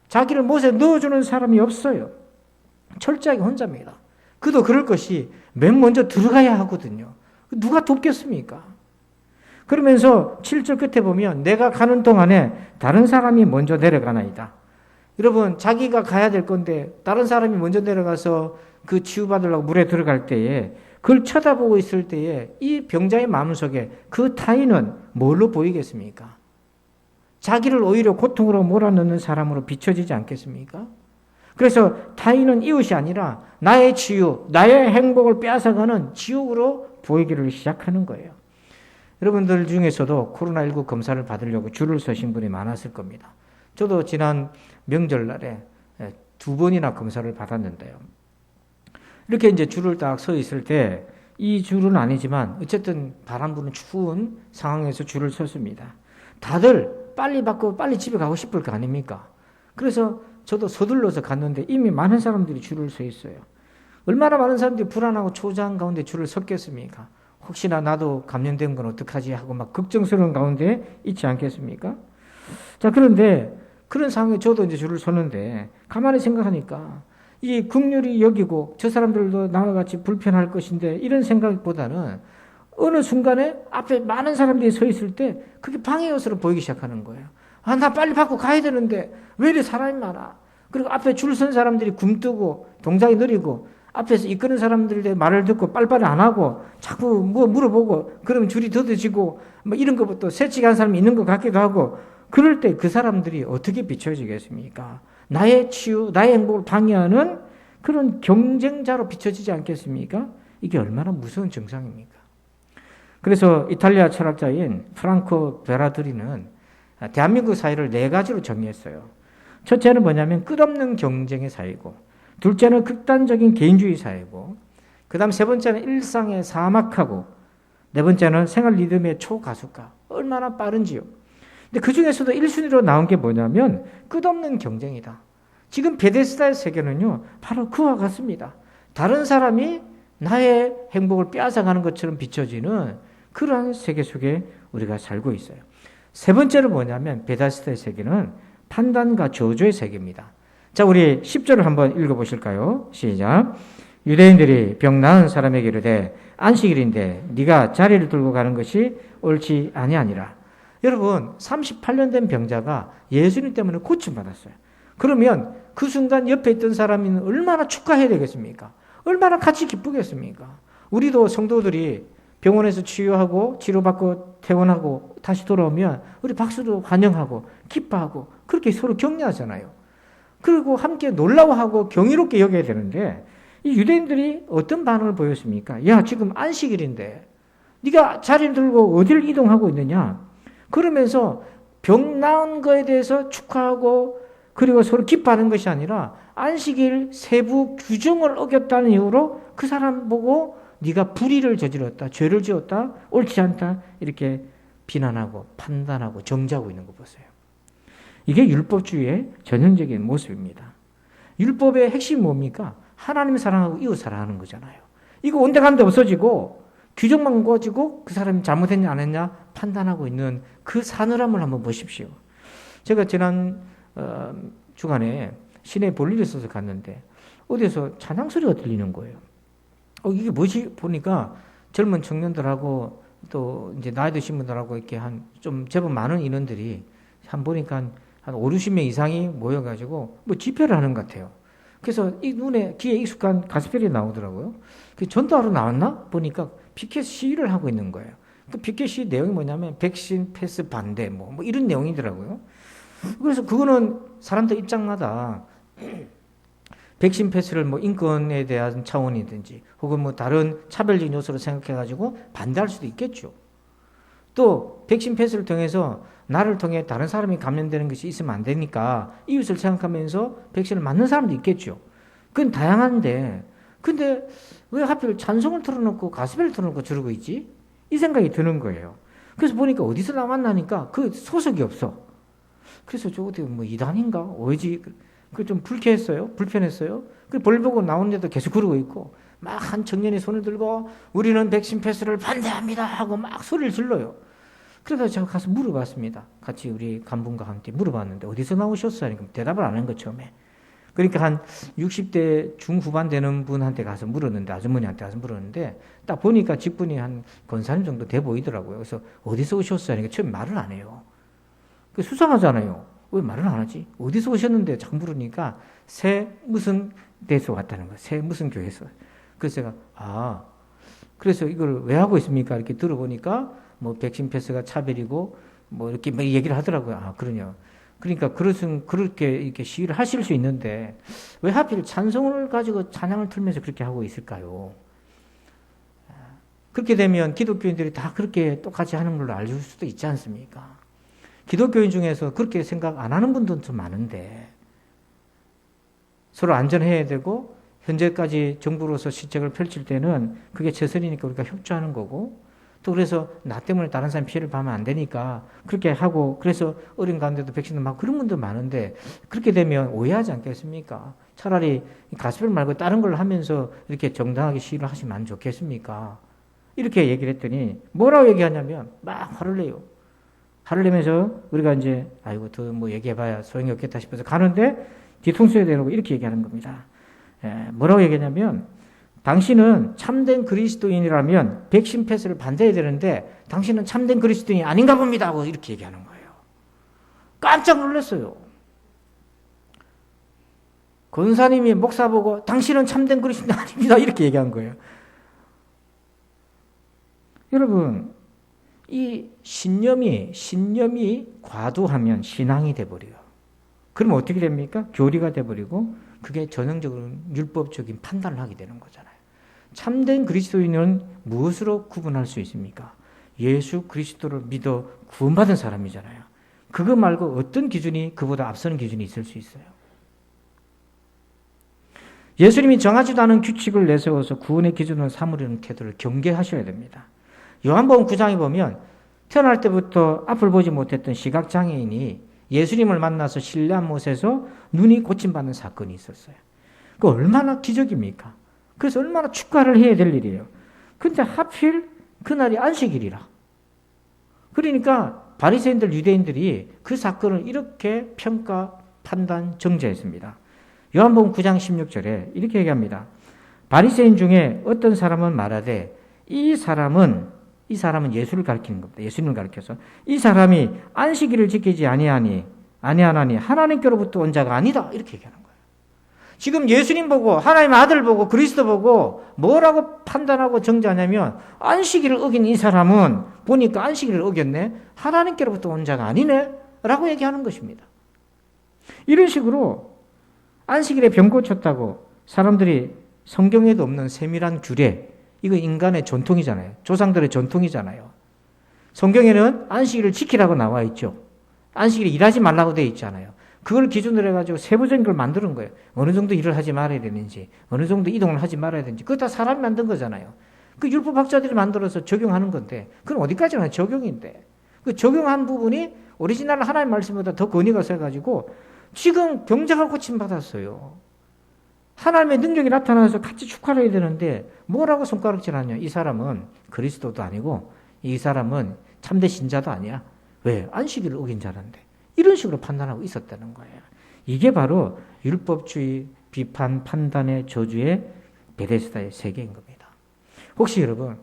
자기를 못에 넣어주는 사람이 없어요. 철저하게 혼자입니다. 그도 그럴 것이 맨 먼저 들어가야 하거든요. 누가 돕겠습니까? 그러면서 7절 끝에 보면 내가 가는 동안에 다른 사람이 먼저 내려가나이다. 여러분 자기가 가야 될 건데 다른 사람이 먼저 내려가서 그 치유받으려고 물에 들어갈 때에 그걸 쳐다보고 있을 때에 이 병자의 마음속에 그 타인은 뭘로 보이겠습니까? 자기를 오히려 고통으로 몰아넣는 사람으로 비춰지지 않겠습니까? 그래서 타인은 이웃이 아니라 나의 치유, 나의 행복을 빼앗아가는 지옥으로 보이기를 시작하는 거예요. 여러분들 중에서도 코로나19 검사를 받으려고 줄을 서신 분이 많았을 겁니다. 저도 지난 명절날에 2번이나 검사를 받았는데요. 이렇게 이제 줄을 딱 서 있을 때 이 줄은 아니지만 어쨌든 바람 부는 추운 상황에서 줄을 섰습니다. 다들 빨리 받고 빨리 집에 가고 싶을 거 아닙니까? 그래서 저도 서둘러서 갔는데 이미 많은 사람들이 줄을 서 있어요. 얼마나 많은 사람들이 불안하고 초조한 가운데 줄을 섰겠습니까? 혹시나 나도 감염된 건 어떡하지 하고 막 걱정스러운 가운데 있지 않겠습니까? 자, 그런데 그런 상황에 저도 이제 줄을 섰는데 가만히 생각하니까 이 긍휼히 여기고 저 사람들도 나와 같이 불편할 것인데 이런 생각보다는 어느 순간에 앞에 많은 사람들이 서 있을 때 그게 방해 요소로 보이기 시작하는 거예요. 아, 나 빨리 받고 가야 되는데 왜 이렇게 사람이 많아? 그리고 앞에 줄 선 사람들이 굼뜨고 동작이 느리고 앞에서 이끄는 사람들의 말을 듣고 빨리빨리 안 하고 자꾸 뭐 물어보고 그러면 줄이 더뎌지고 뭐 이런 것부터 새치기한 사람이 있는 것 같기도 하고 그럴 때 그 사람들이 어떻게 비춰지겠습니까? 나의 치유, 나의 행복을 방해하는 그런 경쟁자로 비춰지지 않겠습니까? 이게 얼마나 무서운 증상입니까? 그래서 이탈리아 철학자인 프랑코 베라드리는 대한민국 사회를 4가지로 정리했어요. 첫째는 뭐냐면 끝없는 경쟁의 사회고, 둘째는 극단적인 개인주의 사회고, 그 다음 세 번째는 일상의 사막하고, 네 번째는 생활 리듬의 초가속화. 얼마나 빠른지요. 근데 그 중에서도 1순위로 나온 게 뭐냐면 끝없는 경쟁이다. 지금 베데스다의 세계는요, 바로 그와 같습니다. 다른 사람이 나의 행복을 빼앗아가는 것처럼 비춰지는 그러한 세계 속에 우리가 살고 있어요. 세 번째는 뭐냐면 베데스다의 세계는 판단과 저주의 세계입니다. 자, 우리 10절을 한번 읽어보실까요? 시작. 유대인들이 병 나은 사람에게 이르되 안식일인데 네가 자리를 들고 가는 것이 옳지 아니하니라. 여러분, 38년 된 병자가 예수님 때문에 고침받았어요. 그러면 그 순간 옆에 있던 사람이 얼마나 축하해야 되겠습니까? 얼마나 같이 기쁘겠습니까? 우리도 성도들이 병원에서 치유하고 치료받고 퇴원하고 다시 돌아오면 우리 박수로 환영하고 기뻐하고 그렇게 서로 격려하잖아요. 그리고 함께 놀라워하고 경이롭게 여겨야 되는데 이 유대인들이 어떤 반응을 보였습니까? 야, 지금 안식일인데 네가 자리를 들고 어디를 이동하고 있느냐? 그러면서 병 나은 거에 대해서 축하하고 그리고 서로 기뻐하는 것이 아니라 안식일 세부 규정을 어겼다는 이유로 그 사람 보고 네가 불의를 저질렀다, 죄를 지었다, 옳지 않다 이렇게 비난하고 판단하고 정죄하고 있는 거 보세요. 이게 율법주의의 전형적인 모습입니다. 율법의 핵심이 뭡니까? 하나님 사랑하고 이웃 사랑하는 거잖아요. 이거 온데간데 없어지고 규정만 구어지고 그 사람이 잘못했냐 안 했냐 판단하고 있는 그 사늘함을 한번 보십시오. 제가 지난 주간에 시내에 볼일이 있어서 갔는데 어디서 찬양 소리가 들리는 거예요. 이게 뭐지? 보니까 젊은 청년들하고 또 이제 나이 드신 분들하고 이렇게 좀 제법 많은 인원들이 보니까 한 5, 60명 이상이 모여가지고 뭐 집회를 하는 것 같아요. 그래서 이 눈에 귀에 익숙한 가스펠이 나오더라고요. 그 전도하러 나왔나? 보니까 피켓 시위를 하고 있는 거예요. 그 피켓 시위 내용이 뭐냐면 백신 패스 반대 뭐 이런 내용이더라고요. 그래서 그거는 사람들 입장마다 백신 패스를 뭐 인권에 대한 차원이든지 혹은 뭐 다른 차별적인 요소로 생각해가지고 반대할 수도 있겠죠. 또 백신 패스를 통해서 나를 통해 다른 사람이 감염되는 것이 있으면 안 되니까 이웃을 생각하면서 백신을 맞는 사람도 있겠죠. 그건 다양한데 근데 왜 하필 찬송을 틀어놓고 가스펠을 틀어놓고 저러고 있지? 이 생각이 드는 거예요. 그래서 보니까 어디서 나왔나니까 그 소속이 없어. 그래서 저 어디 뭐 이단인가? 왜지? 그 좀 불쾌했어요. 불편했어요. 그 볼 보고 나오는데도 계속 그러고 있고 막 한 청년이 손을 들고 우리는 백신 패스를 반대합니다 하고 막 소리를 질러요. 그래서 제가 가서 물어봤습니다. 같이 우리 간부님과 함께 물어봤는데 어디서 나오셨어요? 그러니까 대답을 안 한 거 처음에. 그러니까 한 60대 중후반 되는 분한테 가서 물었는데 아주머니한테 가서 물었는데 딱 보니까 직분이 한 권사님 정도 돼 보이더라고요. 그래서 어디서 오셨어요? 그러니까 처음에 말을 안 해요. 그 수상하잖아요. 왜 말을 안 하지? 어디서 오셨는데 자꾸 물으니까 새 무슨 데서 왔다는 거예요. 새 무슨 교회에서. 그래서 제가 그래서 이걸 왜 하고 있습니까? 이렇게 들어보니까 뭐 백신 패스가 차별이고 뭐 이렇게 막 얘기를 하더라고요. 그러냐. 그러니까 그렇게 이렇게 시위를 하실 수 있는데 왜 하필 찬송을 가지고 찬양을 틀면서 그렇게 하고 있을까요? 그렇게 되면 기독교인들이 다 그렇게 똑같이 하는 걸로 알 수도 있지 않습니까? 기독교인 중에서 그렇게 생각 안 하는 분들도 좀 많은데 서로 안전해야 되고 현재까지 정부로서 시책을 펼칠 때는 그게 최선이니까 우리가 협조하는 거고 또 그래서 나 때문에 다른 사람이 피해를 봐면 안 되니까 그렇게 하고 그래서 어린 가운데도 백신을 막 그런 분들 많은데 그렇게 되면 오해하지 않겠습니까? 차라리 가스펠 말고 다른 걸 하면서 이렇게 정당하게 시위를 하시면 안 좋겠습니까? 이렇게 얘기를 했더니 뭐라고 얘기하냐면 막 화를 내요. 화를 내면서 우리가 이제 아이고 더 뭐 얘기해봐야 소용이 없겠다 싶어서 가는데 뒤통수에 대놓고 이렇게 얘기하는 겁니다. 뭐라고 얘기하냐면 당신은 참된 그리스도인이라면 백신 패스를 반대해야 되는데 당신은 참된 그리스도인이 아닌가 봅니다 하고 이렇게 얘기하는 거예요. 깜짝 놀랐어요. 권사님이 목사 보고 당신은 참된 그리스도인이 아닙니다. 이렇게 얘기한 거예요. 여러분, 이 신념이 과도하면 신앙이 돼버려요. 그러면 어떻게 됩니까? 교리가 돼버리고 그게 전형적으로 율법적인 판단을 하게 되는 거잖아요. 참된 그리스도인은 무엇으로 구분할 수 있습니까? 예수 그리스도를 믿어 구원받은 사람이잖아요. 그거 말고 어떤 기준이 그보다 앞서는 기준이 있을 수 있어요? 예수님이 정하지도 않은 규칙을 내세워서 구원의 기준을 삼으려는 태도를 경계하셔야 됩니다. 요한복음 9장에 보면 태어날 때부터 앞을 보지 못했던 시각장애인이 예수님을 만나서 신뢰한 못에서 눈이 고침받는 사건이 있었어요. 그 얼마나 기적입니까? 그래서 얼마나 축하를 해야 될 일이에요. 근데 하필 그날이 안식일이라. 그러니까 바리새인들 유대인들이 그 사건을 이렇게 평가, 판단, 정죄했습니다. 요한복음 9장 16절에 이렇게 얘기합니다. 바리새인 중에 어떤 사람은 말하되 이 사람은 예수를 가리키는 겁니다. 예수님을 가리켜서 이 사람이 안식일을 지키지 아니하나니 하나님께로부터 온 자가 아니다. 이렇게 얘기하는 거예요. 지금 예수님 보고 하나님의 아들 보고 그리스도 보고 뭐라고 판단하고 정죄하냐면 안식일을 어긴 이 사람은 보니까 안식일을 어겼네. 하나님께로부터 온 자가 아니네. 라고 얘기하는 것입니다. 이런 식으로 안식일에 병 고쳤다고 사람들이 성경에도 없는 세밀한 규례, 이거 인간의 전통이잖아요. 조상들의 전통이잖아요. 성경에는 안식일을 지키라고 나와 있죠. 안식일에 일하지 말라고 되어 있잖아요. 그걸 기준으로 해가지고 세부적인 걸 만드는 거예요. 어느 정도 일을 하지 말아야 되는지, 어느 정도 이동을 하지 말아야 되는지, 그거 다 사람이 만든 거잖아요. 그 율법학자들이 만들어서 적용하는 건데, 그건 어디까지나 적용인데, 그 적용한 부분이 오리지널 하나님 말씀보다 더 권위가 세가지고 지금 병자가 고침받았어요. 하나님의 능력이 나타나서 같이 축하를 해야 되는데 뭐라고 손가락질하냐. 이 사람은 그리스도도 아니고 이 사람은 참된 신자도 아니야. 왜? 안식일을 어긴 자란데. 이런 식으로 판단하고 있었다는 거예요. 이게 바로 율법주의 비판 판단의 저주의 베데스다의 세계인 겁니다. 혹시 여러분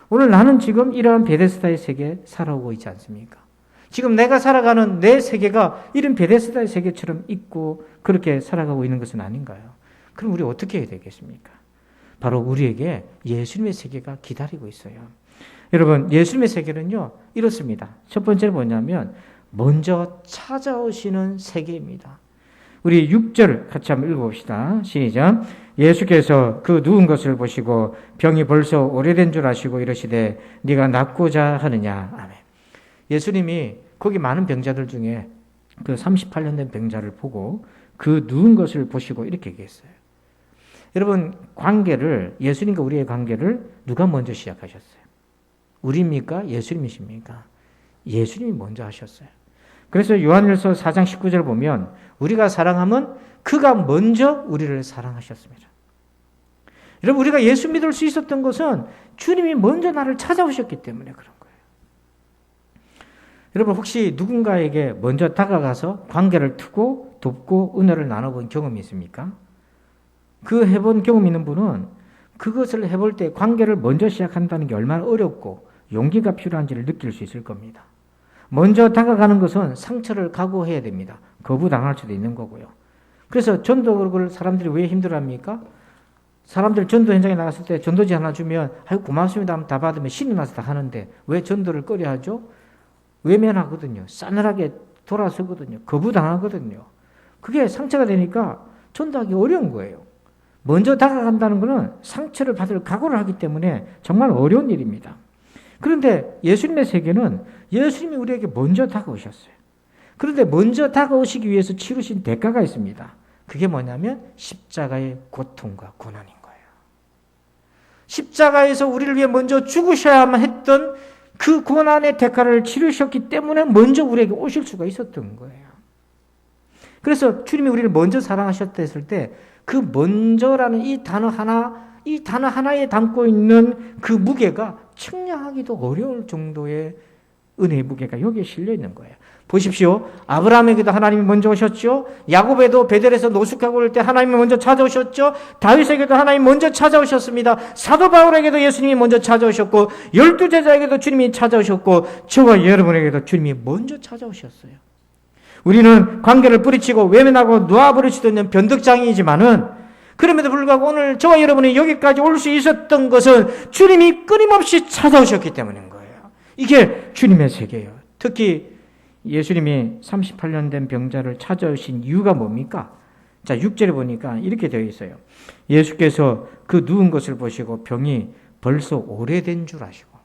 오늘 나는 지금 이러한 베데스다의 세계에 살아오고 있지 않습니까? 지금 내가 살아가는 내 세계가 이런 베데스다의 세계처럼 있고 그렇게 살아가고 있는 것은 아닌가요? 그럼 우리 어떻게 해야 되겠습니까? 바로 우리에게 예수님의 세계가 기다리고 있어요. 여러분, 예수님의 세계는요, 이렇습니다. 첫 번째는 뭐냐면, 먼저 찾아오시는 세계입니다. 우리 6절 같이 한번 읽어봅시다. 시작. 예수께서 그 누운 것을 보시고 병이 벌써 오래된 줄 아시고 이러시되 네가 낫고자 하느냐. 아멘. 예수님이 거기 많은 병자들 중에 그 38년 된 병자를 보고 그 누운 것을 보시고 이렇게 얘기했어요. 여러분, 관계를, 예수님과 우리의 관계를 누가 먼저 시작하셨어요? 우리입니까? 예수님이십니까? 예수님이 먼저 하셨어요. 그래서 요한일서 4장 19절 보면 우리가 사랑하면 그가 먼저 우리를 사랑하셨습니다. 여러분, 우리가 예수 믿을 수 있었던 것은 주님이 먼저 나를 찾아오셨기 때문에 그런 거예요. 여러분, 혹시 누군가에게 먼저 다가가서 관계를 트고 돕고 은혜를 나눠본 경험이 있습니까? 그 해본 경험 있는 분은 그것을 해볼 때 관계를 먼저 시작한다는 게 얼마나 어렵고 용기가 필요한지를 느낄 수 있을 겁니다. 먼저 다가가는 것은 상처를 각오해야 됩니다. 거부당할 수도 있는 거고요. 그래서 전도를 사람들이 왜 힘들어합니까? 사람들 전도 현장에 나갔을 때 전도지 하나 주면 아이고 고맙습니다 하면 다 받으면 신이 나서 다 하는데 왜 전도를 꺼려하죠? 외면하거든요. 싸늘하게 돌아서거든요. 거부당하거든요. 그게 상처가 되니까 전도하기 어려운 거예요. 먼저 다가간다는 것은 상처를 받을 각오를 하기 때문에 정말 어려운 일입니다. 그런데 예수님의 세계는 예수님이 우리에게 먼저 다가오셨어요. 그런데 먼저 다가오시기 위해서 치르신 대가가 있습니다. 그게 뭐냐면 십자가의 고통과 고난인 거예요. 십자가에서 우리를 위해 먼저 죽으셔야만 했던 그 고난의 대가를 치르셨기 때문에 먼저 우리에게 오실 수가 있었던 거예요. 그래서 주님이 우리를 먼저 사랑하셨다 했을 때 그 먼저라는 이 단어 하나에 담고 있는 그 무게가 측량하기도 어려울 정도의 은혜의 무게가 여기에 실려 있는 거예요. 보십시오. 아브라함에게도 하나님이 먼저 오셨죠. 야곱에도 베델에서 노숙하고 올 때 하나님이 먼저 찾아오셨죠. 다윗에게도 하나님이 먼저 찾아오셨습니다. 사도 바울에게도 예수님이 먼저 찾아오셨고 12제자에게도 주님이 찾아오셨고 저와 여러분에게도 주님이 먼저 찾아오셨어요. 우리는 관계를 뿌리치고 외면하고 놓아버리시던 변덕장이지만은 그럼에도 불구하고 오늘 저와 여러분이 여기까지 올 수 있었던 것은 주님이 끊임없이 찾아오셨기 때문인 거예요. 이게 주님의 세계예요. 특히 예수님이 38년 된 병자를 찾아오신 이유가 뭡니까? 자, 6절에 보니까 이렇게 되어 있어요. 예수께서 그 누운 것을 보시고 병이 벌써 오래된 줄 아시고,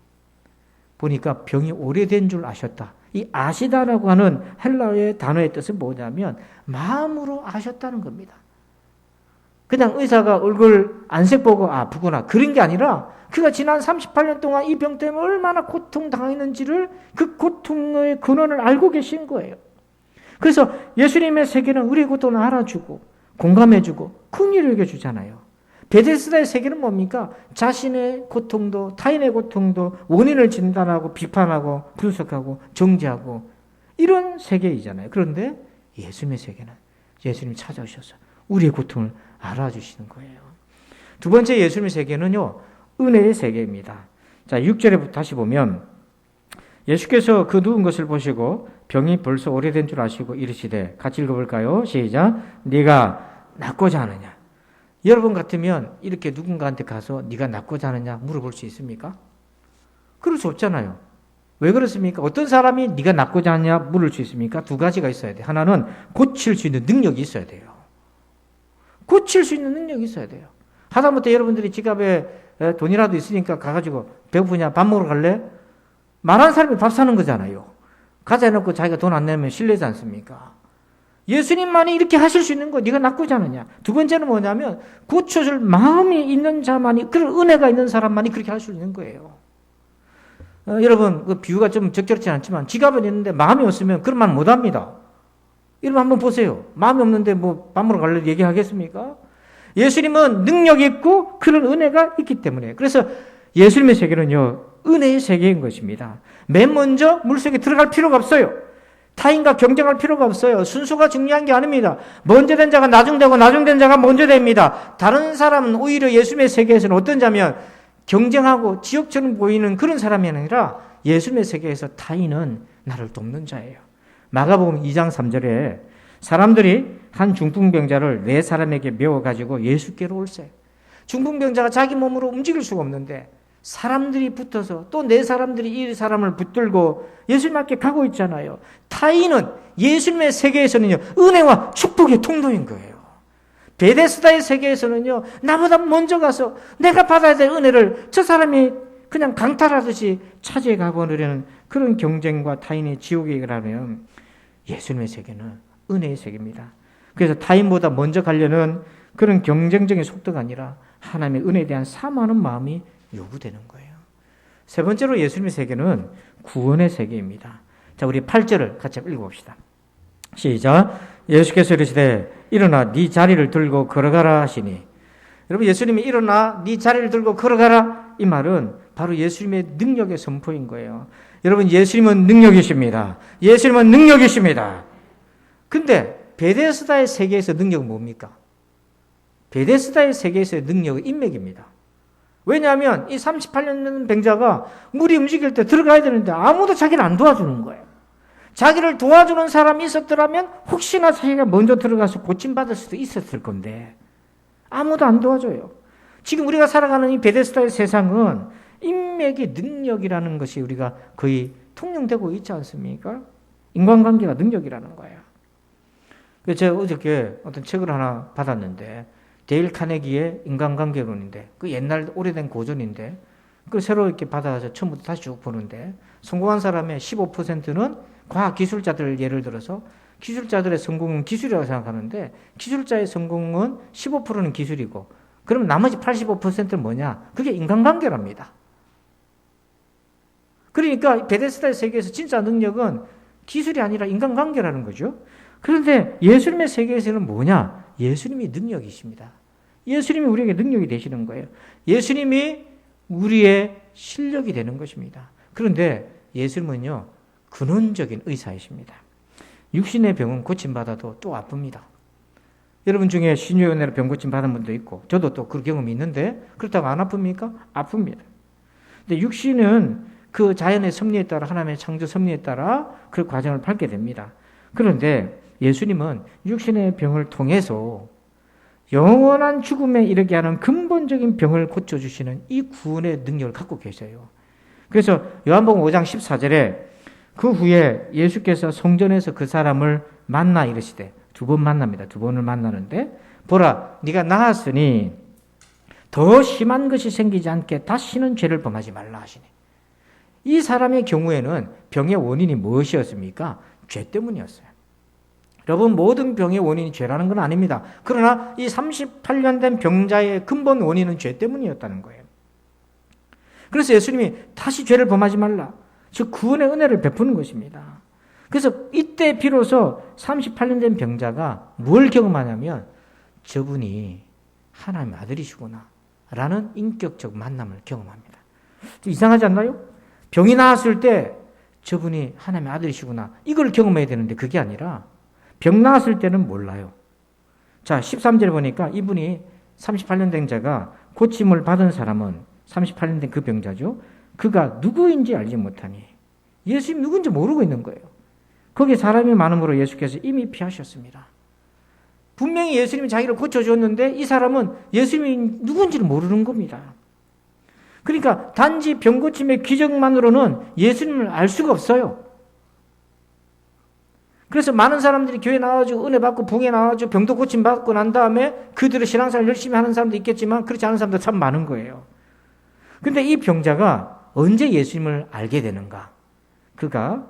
보니까 병이 오래된 줄 아셨다. 이 아시다라고 하는 헬라어의 단어의 뜻은 뭐냐면 마음으로 아셨다는 겁니다. 그냥 의사가 얼굴 안색 보고 아프구나 그런 게 아니라 그가 지난 38년 동안 이 병 때문에 얼마나 고통당했는지를 그 고통의 근원을 알고 계신 거예요. 그래서 예수님의 세계는 우리의 고통을 알아주고 공감해주고 긍휼을 여겨주잖아요. 베데스다의 세계는 뭡니까? 자신의 고통도 타인의 고통도 원인을 진단하고 비판하고 분석하고 정죄하고 이런 세계이잖아요. 그런데 예수님의 세계는 예수님이 찾아오셔서 우리의 고통을 알아주시는 거예요. 두 번째 예수님의 세계는요, 은혜의 세계입니다. 자, 6절에 다시 보면 예수께서 그 누운 것을 보시고 병이 벌써 오래된 줄 아시고 이르시되, 같이 읽어볼까요? 시작. 네가 낫고자 하느냐? 여러분 같으면 이렇게 누군가한테 가서 네가 낫고자 하느냐 물어볼 수 있습니까? 그럴 수 없잖아요. 왜 그렇습니까? 어떤 사람이 네가 낫고자 하느냐 물을 수 있습니까? 두 가지가 있어야 돼요. 하나는 고칠 수 있는 능력이 있어야 돼요. 고칠 수 있는 능력이 있어야 돼요. 하다못해 여러분들이 지갑에 돈이라도 있으니까 가가지고 배고프냐 밥 먹으러 갈래? 말하는 사람이 밥 사는 거잖아요. 가자 해놓고 자기가 돈 안 내면 실례지 않습니까? 예수님만이 이렇게 하실 수 있는 거 네가 낫고자 하느냐. 두 번째는 뭐냐면 고쳐줄 마음이 있는 자만이, 그런 은혜가 있는 사람만이 그렇게 할 수 있는 거예요. 여러분 그 비유가 좀 적절치 않지만 지갑은 있는데 마음이 없으면 그런 말 못합니다. 이러면 한번 보세요. 마음이 없는데 뭐 밥 먹으러 갈래 얘기하겠습니까? 예수님은 능력이 있고 그런 은혜가 있기 때문에. 그래서 예수님의 세계는요, 은혜의 세계인 것입니다. 맨 먼저 물속에 들어갈 필요가 없어요. 타인과 경쟁할 필요가 없어요. 순서가 중요한 게 아닙니다. 먼저 된 자가 나중되고 나중된 자가 먼저 됩니다. 다른 사람은 오히려 예수님의 세계에서는 어떤 자면 경쟁하고 지옥처럼 보이는 그런 사람이 아니라 예수님의 세계에서 타인은 나를 돕는 자예요. 마가복음 2장 3절에 사람들이 한 중풍병자를 네 사람에게 메워가지고 예수께로 올세. 중풍병자가 자기 몸으로 움직일 수가 없는데 사람들이 붙어서 또 네 사람들이 이 사람을 붙들고 예수님 앞에 가고 있잖아요. 타인은 예수님의 세계에서는요, 은혜와 축복의 통로인 거예요. 베데스다의 세계에서는요, 나보다 먼저 가서 내가 받아야 될 은혜를 저 사람이 그냥 강탈하듯이 차지해 가버리는 그런 경쟁과 타인의 지옥이라면, 예수님의 세계는 은혜의 세계입니다. 그래서 타인보다 먼저 가려는 그런 경쟁적인 속도가 아니라 하나님의 은혜에 대한 사모하는 마음이 요구되는 거예요. 세 번째로 예수님의 세계는 구원의 세계입니다. 자, 우리 8절을 같이 읽어봅시다. 시작. 예수께서 이르시되 일어나 네 자리를 들고 걸어가라 하시니. 여러분, 예수님이 일어나 네 자리를 들고 걸어가라, 이 말은 바로 예수님의 능력의 선포인 거예요. 여러분, 예수님은 능력이십니다. 예수님은 능력이십니다. 근데 베데스다의 세계에서 능력은 뭡니까? 베데스다의 세계에서의 능력은 인맥입니다. 왜냐하면 이 38년 된 병자가 물이 움직일 때 들어가야 되는데 아무도 자기를 안 도와주는 거예요. 자기를 도와주는 사람이 있었더라면 혹시나 자기가 먼저 들어가서 고침받을 수도 있었을 건데 아무도 안 도와줘요. 지금 우리가 살아가는 이 베데스다의 세상은 인맥의 능력이라는 것이 우리가 거의 통용되고 있지 않습니까? 인간관계가 능력이라는 거예요. 그래서 제가 어저께 어떤 책을 하나 받았는데 데일 카네기의 인간관계론인데, 그 옛날 오래된 고전인데 그걸 새로 이렇게 받아서 처음부터 다시 쭉 보는데, 성공한 사람의 15%는 과학기술자들 예를 들어서 기술자들의 성공은 기술이라고 생각하는데 기술자의 성공은 15%는 기술이고, 그러면 나머지 85%는 뭐냐? 그게 인간관계랍니다. 그러니까 베데스다의 세계에서 진짜 능력은 기술이 아니라 인간관계라는 거죠. 그런데 예수님의 세계에서는 뭐냐? 예수님이 능력이십니다. 예수님이 우리에게 능력이 되시는 거예요. 예수님이 우리의 실력이 되는 것입니다. 그런데 예수님은요, 근원적인 의사이십니다. 육신의 병은 고침받아도 또 아픕니다. 여러분 중에 신유의 은혜로 병 고침 받은 분도 있고, 저도 또 그 경험이 있는데 그렇다고 안 아픕니까? 아픕니다. 근데 육신은 그 자연의 섭리에 따라, 하나님의 창조 섭리에 따라 그 과정을 밟게 됩니다. 그런데 예수님은 육신의 병을 통해서 영원한 죽음에 이르게 하는 근본적인 병을 고쳐주시는 이 구원의 능력을 갖고 계세요. 그래서 요한복음 5장 14절에 그 후에 예수께서 성전에서 그 사람을 만나 이르시되, 두 번 만납니다. 두 번을 만나는데, 보라, 네가 나았으니 더 심한 것이 생기지 않게 다시는 죄를 범하지 말라 하시니. 이 사람의 경우에는 병의 원인이 무엇이었습니까? 죄 때문이었어요. 여러분, 모든 병의 원인이 죄라는 건 아닙니다. 그러나 이 38년 된 병자의 근본 원인은 죄 때문이었다는 거예요. 그래서 예수님이 다시 죄를 범하지 말라, 즉 구원의 은혜를 베푸는 것입니다. 그래서 이때 비로소 38년 된 병자가 뭘 경험하냐면, 저분이 하나님의 아들이시구나 라는 인격적 만남을 경험합니다. 좀 이상하지 않나요? 병이 나았을 때 저분이 하나님의 아들이시구나, 이걸 경험해야 되는데 그게 아니라 병 나았을 때는 몰라요. 자, 13절에 보니까 이분이 38년 된 자가 고침을 받은 사람은 38년 된 그 병자죠. 그가 누구인지 알지 못하니, 예수님 누구인지 모르고 있는 거예요. 거기에 사람이 많음으로 예수께서 이미 피하셨습니다. 분명히 예수님이 자기를 고쳐주었는데 이 사람은 예수님이 누군지를 모르는 겁니다. 그러니까 단지 병 고침의 기적만으로는 예수님을 알 수가 없어요. 그래서 많은 사람들이 교회 나와가지고 은혜 받고 부흥에 나와가지고 병도 고침 받고 난 다음에 그들의 신앙생활 열심히 하는 사람도 있겠지만 그렇지 않은 사람도 참 많은 거예요. 근데 이 병자가 언제 예수님을 알게 되는가? 그가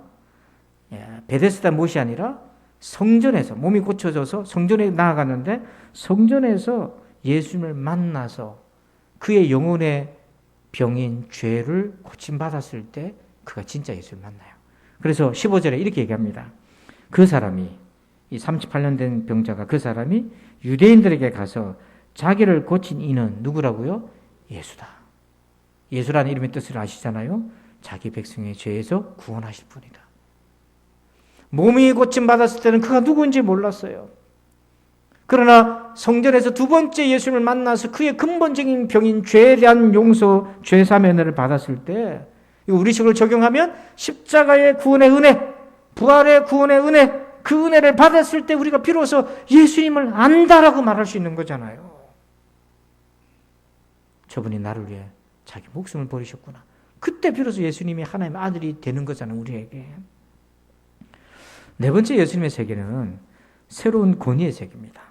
베데스다 못이 아니라 성전에서, 몸이 고쳐져서 성전에 나아갔는데 성전에서 예수님을 만나서 그의 영혼의 병인 죄를 고침받았을 때 그가 진짜 예수를 만나요. 그래서 15절에 이렇게 얘기합니다. 그 사람이, 이 38년 된 병자가, 그 사람이 유대인들에게 가서 자기를 고친 이는 누구라고요? 예수다. 예수라는 이름의 뜻을 아시잖아요. 자기 백성의 죄에서 구원하실 분이다. 몸이 고침받았을 때는 그가 누구인지 몰랐어요. 그러나 성전에서 두 번째 예수님을 만나서 그의 근본적인 병인 죄에 대한 용서, 죄사함의 은혜를 받았을 때, 이거 우리식으로 적용하면 십자가의 구원의 은혜, 부활의 구원의 은혜, 그 은혜를 받았을 때 우리가 비로소 예수님을 안다라고 말할 수 있는 거잖아요. 저분이 나를 위해 자기 목숨을 버리셨구나. 그때 비로소 예수님이 하나님의 아들이 되는 거잖아요, 우리에게. 네 번째 예수님의 세계는 새로운 권위의 세계입니다.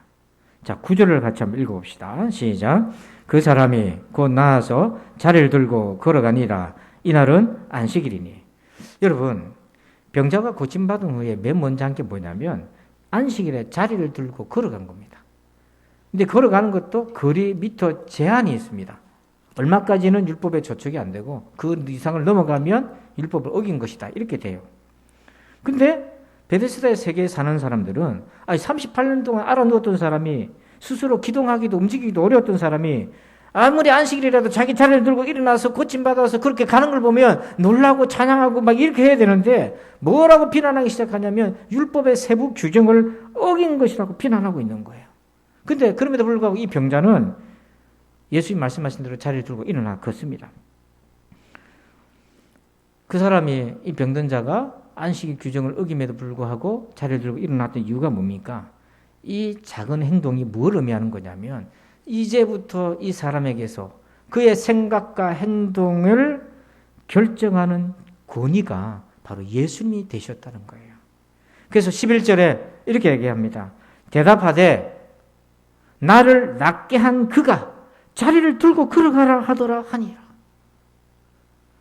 자, 9절을 같이 한번 읽어봅시다. 시작. 그 사람이 곧 나아서 자리를 들고 걸어가니라. 이날은 안식일이니. 여러분, 병자가 고침받은 후에 맨 먼저 한 게 뭐냐면 안식일에 자리를 들고 걸어간 겁니다. 근데 걸어가는 것도 거리 미터 제한이 있습니다. 얼마까지는 율법에 저촉이 안 되고 그 이상을 넘어가면 율법을 어긴 것이다, 이렇게 돼요. 근데 베데스다의 세계에 사는 사람들은 38년 동안 알아누웠던 사람이, 스스로 기동하기도 움직이기도 어려웠던 사람이 아무리 안식일이라도 자기 자리를 들고 일어나서 고침받아서 그렇게 가는 걸 보면 놀라고 찬양하고 막 이렇게 해야 되는데 뭐라고 비난하기 시작하냐면 율법의 세부 규정을 어긴 것이라고 비난하고 있는 거예요. 근데 그럼에도 불구하고 이 병자는 예수님 말씀하신 대로 자리를 들고 일어나 걷습니다. 그 사람이, 이 병든 자가 안식일 규정을 어김에도 불구하고 자리를 들고 일어났던 이유가 뭡니까? 이 작은 행동이 뭘 의미하는 거냐면 이제부터 이 사람에게서 그의 생각과 행동을 결정하는 권위가 바로 예수님이 되셨다는 거예요. 그래서 11절에 이렇게 얘기합니다. 대답하되 나를 낫게 한 그가 자리를 들고 걸어가라 하더라 하니라.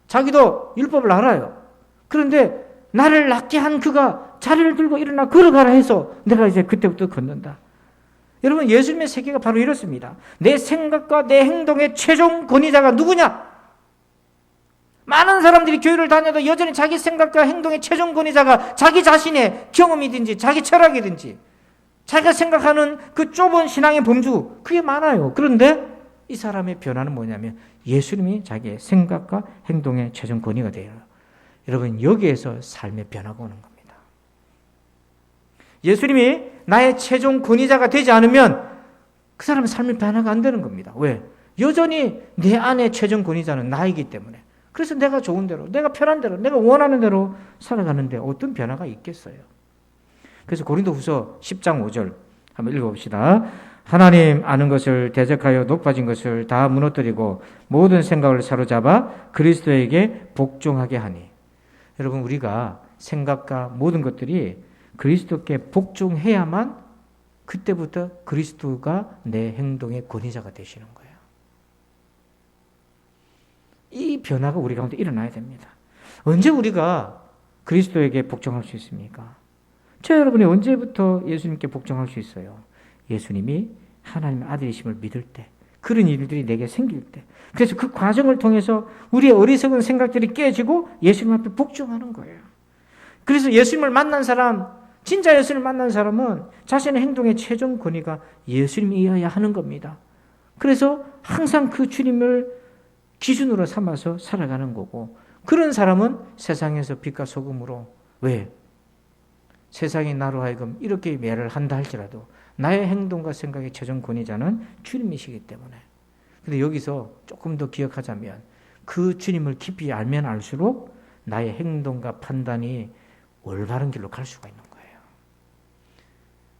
자기도 율법을 알아요. 그런데 나를 낫게 한 그가 자리를 들고 일어나 걸어가라 해서 내가 이제 그때부터 걷는다. 여러분, 예수님의 세계가 바로 이렇습니다. 내 생각과 내 행동의 최종 권위자가 누구냐? 많은 사람들이 교회를 다녀도 여전히 자기 생각과 행동의 최종 권위자가 자기 자신의 경험이든지 자기 철학이든지 자기가 생각하는 그 좁은 신앙의 범주, 그게 많아요. 그런데 이 사람의 변화는 뭐냐면 예수님이 자기의 생각과 행동의 최종 권위가 돼요. 여러분, 여기에서 삶의 변화가 오는 겁니다. 예수님이 나의 최종 권위자가 되지 않으면 그 사람의 삶의 변화가 안 되는 겁니다. 왜? 여전히 내 안의 최종 권위자는 나이기 때문에. 그래서 내가 좋은 대로, 내가 편한 대로, 내가 원하는 대로 살아가는데 어떤 변화가 있겠어요? 그래서 고린도후서 10장 5절 한번 읽어봅시다. 하나님 아는 것을 대적하여 높아진 것을 다 무너뜨리고 모든 생각을 사로잡아 그리스도에게 복종하게 하니. 여러분, 우리가 생각과 모든 것들이 그리스도께 복종해야만 그때부터 그리스도가 내 행동의 권위자가 되시는 거예요. 이 변화가 우리 가운데 일어나야 됩니다. 언제 우리가 그리스도에게 복종할 수 있습니까? 저 여러분이 언제부터 예수님께 복종할 수 있어요? 예수님이 하나님의 아들이심을 믿을 때, 그런 일들이 내게 생길 때, 그래서 그 과정을 통해서 우리의 어리석은 생각들이 깨지고 예수님 앞에 복종하는 거예요. 그래서 예수님을 만난 사람, 진짜 예수님을 만난 사람은 자신의 행동의 최종 권위가 예수님이어야 하는 겁니다. 그래서 항상 그 주님을 기준으로 삼아서 살아가는 거고, 그런 사람은 세상에서 빛과 소금으로, 왜? 세상이 나로 하여금 이렇게 매를 한다 할지라도 나의 행동과 생각의 최종 권위자는 주님이시기 때문에. 근데 여기서 조금 더 기억하자면 그 주님을 깊이 알면 알수록 나의 행동과 판단이 올바른 길로 갈 수가 있는 거예요.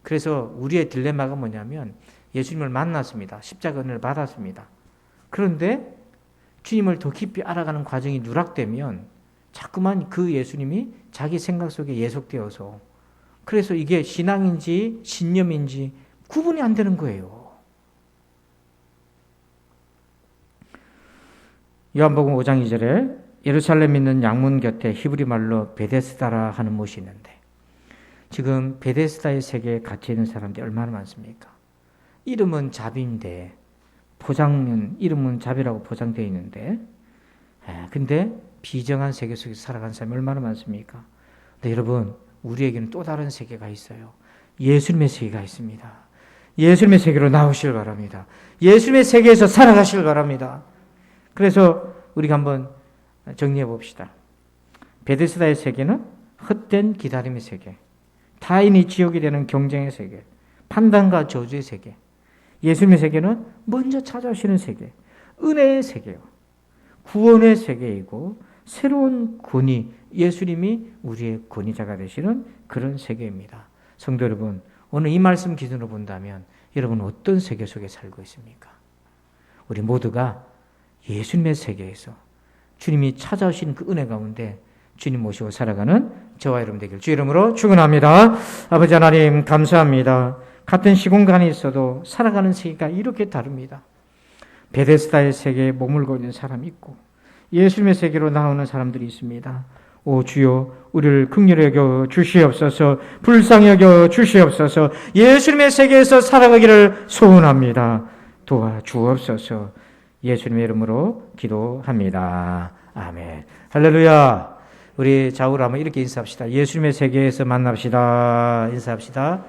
그래서 우리의 딜레마가 뭐냐면 예수님을 만났습니다. 십자가 은혜를 받았습니다. 그런데 주님을 더 깊이 알아가는 과정이 누락되면 자꾸만 그 예수님이 자기 생각 속에 예속되어서, 그래서 이게 신앙인지 신념인지 구분이 안 되는 거예요. 요한복음 5장 2절에 예루살렘 있는 양문 곁에 히브리 말로 베데스다라 하는 못이 있는데, 지금 베데스다의 세계에 갇혀 있는 사람들이 얼마나 많습니까? 이름은 잡인데, 이름은 잡이라고 포장되어 있는데, 근데 비정한 세계 속에서 살아가는 사람이 얼마나 많습니까? 근데 여러분, 우리에게는 또 다른 세계가 있어요. 예수님의 세계가 있습니다. 예수님의 세계로 나오시길 바랍니다. 예수님의 세계에서 살아가시길 바랍니다. 그래서 우리가 한번 정리해 봅시다. 베데스다의 세계는 헛된 기다림의 세계, 타인이 지옥이 되는 경쟁의 세계, 판단과 저주의 세계. 예수님의 세계는 먼저 찾아오시는 세계, 은혜의 세계요, 구원의 세계이고 새로운 권위, 예수님이 우리의 권위자가 되시는 그런 세계입니다. 성도 여러분, 오늘 이 말씀 기준으로 본다면 여러분은 어떤 세계 속에 살고 있습니까? 우리 모두가 예수님의 세계에서 주님이 찾아오신 그 은혜 가운데 주님 모시고 살아가는 저와 여러분 되길 주 이름으로 축원합니다. 아버지 하나님 감사합니다. 같은 시공간에 있어도 살아가는 세계가 이렇게 다릅니다. 베데스다의 세계에 머물고 있는 사람이 있고 예수님의 세계로 나오는 사람들이 있습니다. 오 주여, 우리를 긍휼히 여겨 주시옵소서, 불쌍히 여겨 주시옵소서, 예수님의 세계에서 살아가기를 소원합니다. 도와주옵소서. 예수님의 이름으로 기도합니다. 아멘. 할렐루야. 우리 좌우로 한번 이렇게 인사합시다. 예수님의 세계에서 만납시다. 인사합시다.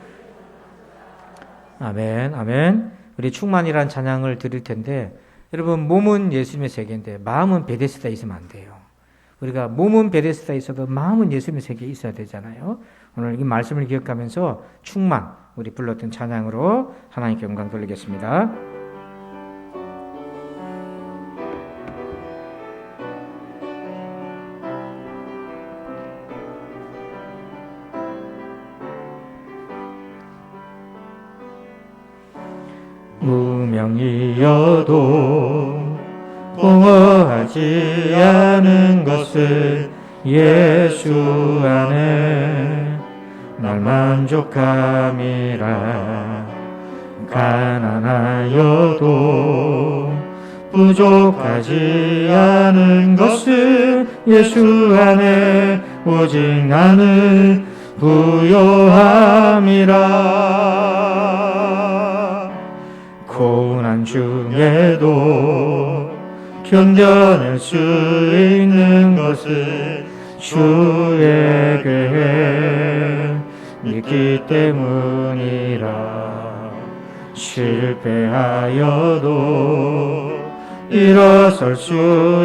아멘, 아멘. 우리 충만이란 찬양을 드릴 텐데, 여러분, 몸은 예수님의 세계인데 마음은 베데스다에 있으면 안 돼요. 우리가 몸은 베데스다에 있어도 마음은 예수님의 세계에 있어야 되잖아요. 오늘 이 말씀을 기억하면서 충만, 우리 불렀던 찬양으로 하나님께 영광 돌리겠습니다. 무명이어도 공허하지 않은 것은 예수 안에 날 만족함이라. 가난하여도 부족하지 않은 것은 예수 안에 오직 나는 부요함이라. 고난 중에도 견뎌낼 수 있는 것은 주의 계획 믿기 때문이라. 실패하여도 일어설 수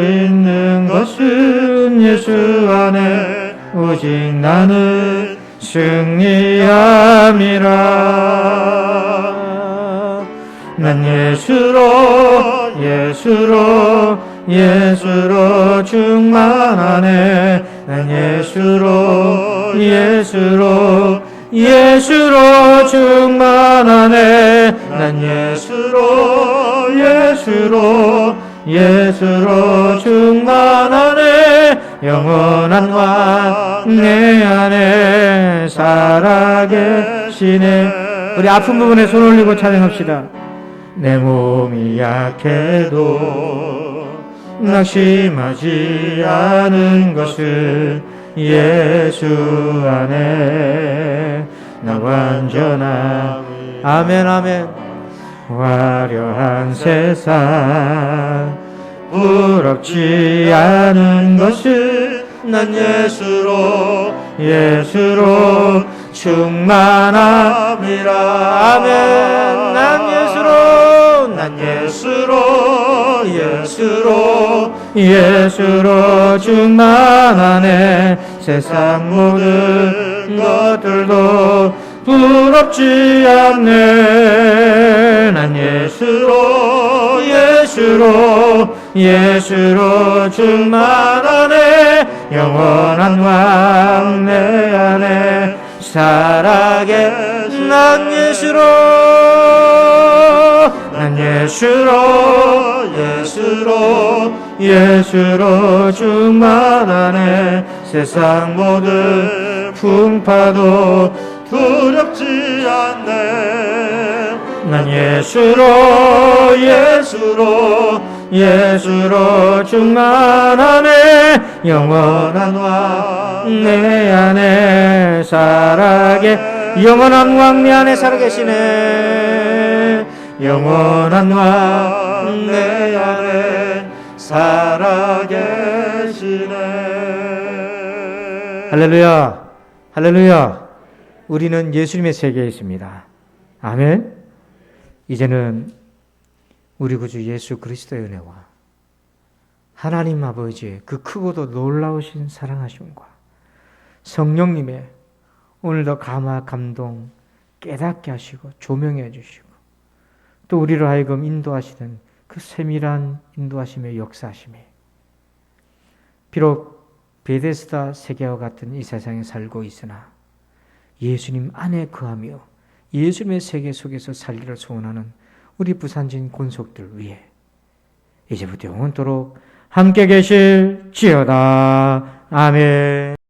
있는 것은 예수 안에 오직 나는 승리함이라. 난 예수로 충만하네. 난 예수로 예수로 충만하네. 난 예수로 충만하네. 영원한 왕 내 안에 살아계시네. 우리 아픈 부분에 손 올리고 찬양합시다. 내 몸이 약해도 낙심하지 않은 것을 예수 안에 나 완전한 아멘 아멘. 화려한 세상 부럽지 않은 것을 난 예수로 충만함이라. 아멘. 난 예수로 충만하네. 세상 모든 것들도 부럽지 않네. 난 예수로 충만하네. 영원한 왕 내 안에 살아계. 난 예수로 충만하네. 세상 모든 풍파도 두렵지 않네. 난 예수로 충만하네. 영원한 왕 내 안에 살아계. 영원한 왕 내 안에 살아계시네. 영원한 왕 내 안에 살아계시네. 할렐루야, 할렐루야. 우리는 예수님의 세계에 있습니다. 아멘. 이제는 우리 구주 예수 그리스도의 은혜와 하나님 아버지의 그 크고도 놀라우신 사랑하심과 성령님의 오늘도 감화 감동 깨닫게 하시고 조명해 주시고 또 우리를 하여금 인도하시는 그 세밀한 인도하심의 역사하심이 비록 베데스다 세계와 같은 이 세상에 살고 있으나 예수님 안에 거하며 예수님의 세계 속에서 살기를 소원하는 우리 부산진 권속들 위해 이제부터 영원토록 함께 계실지어다. 아멘.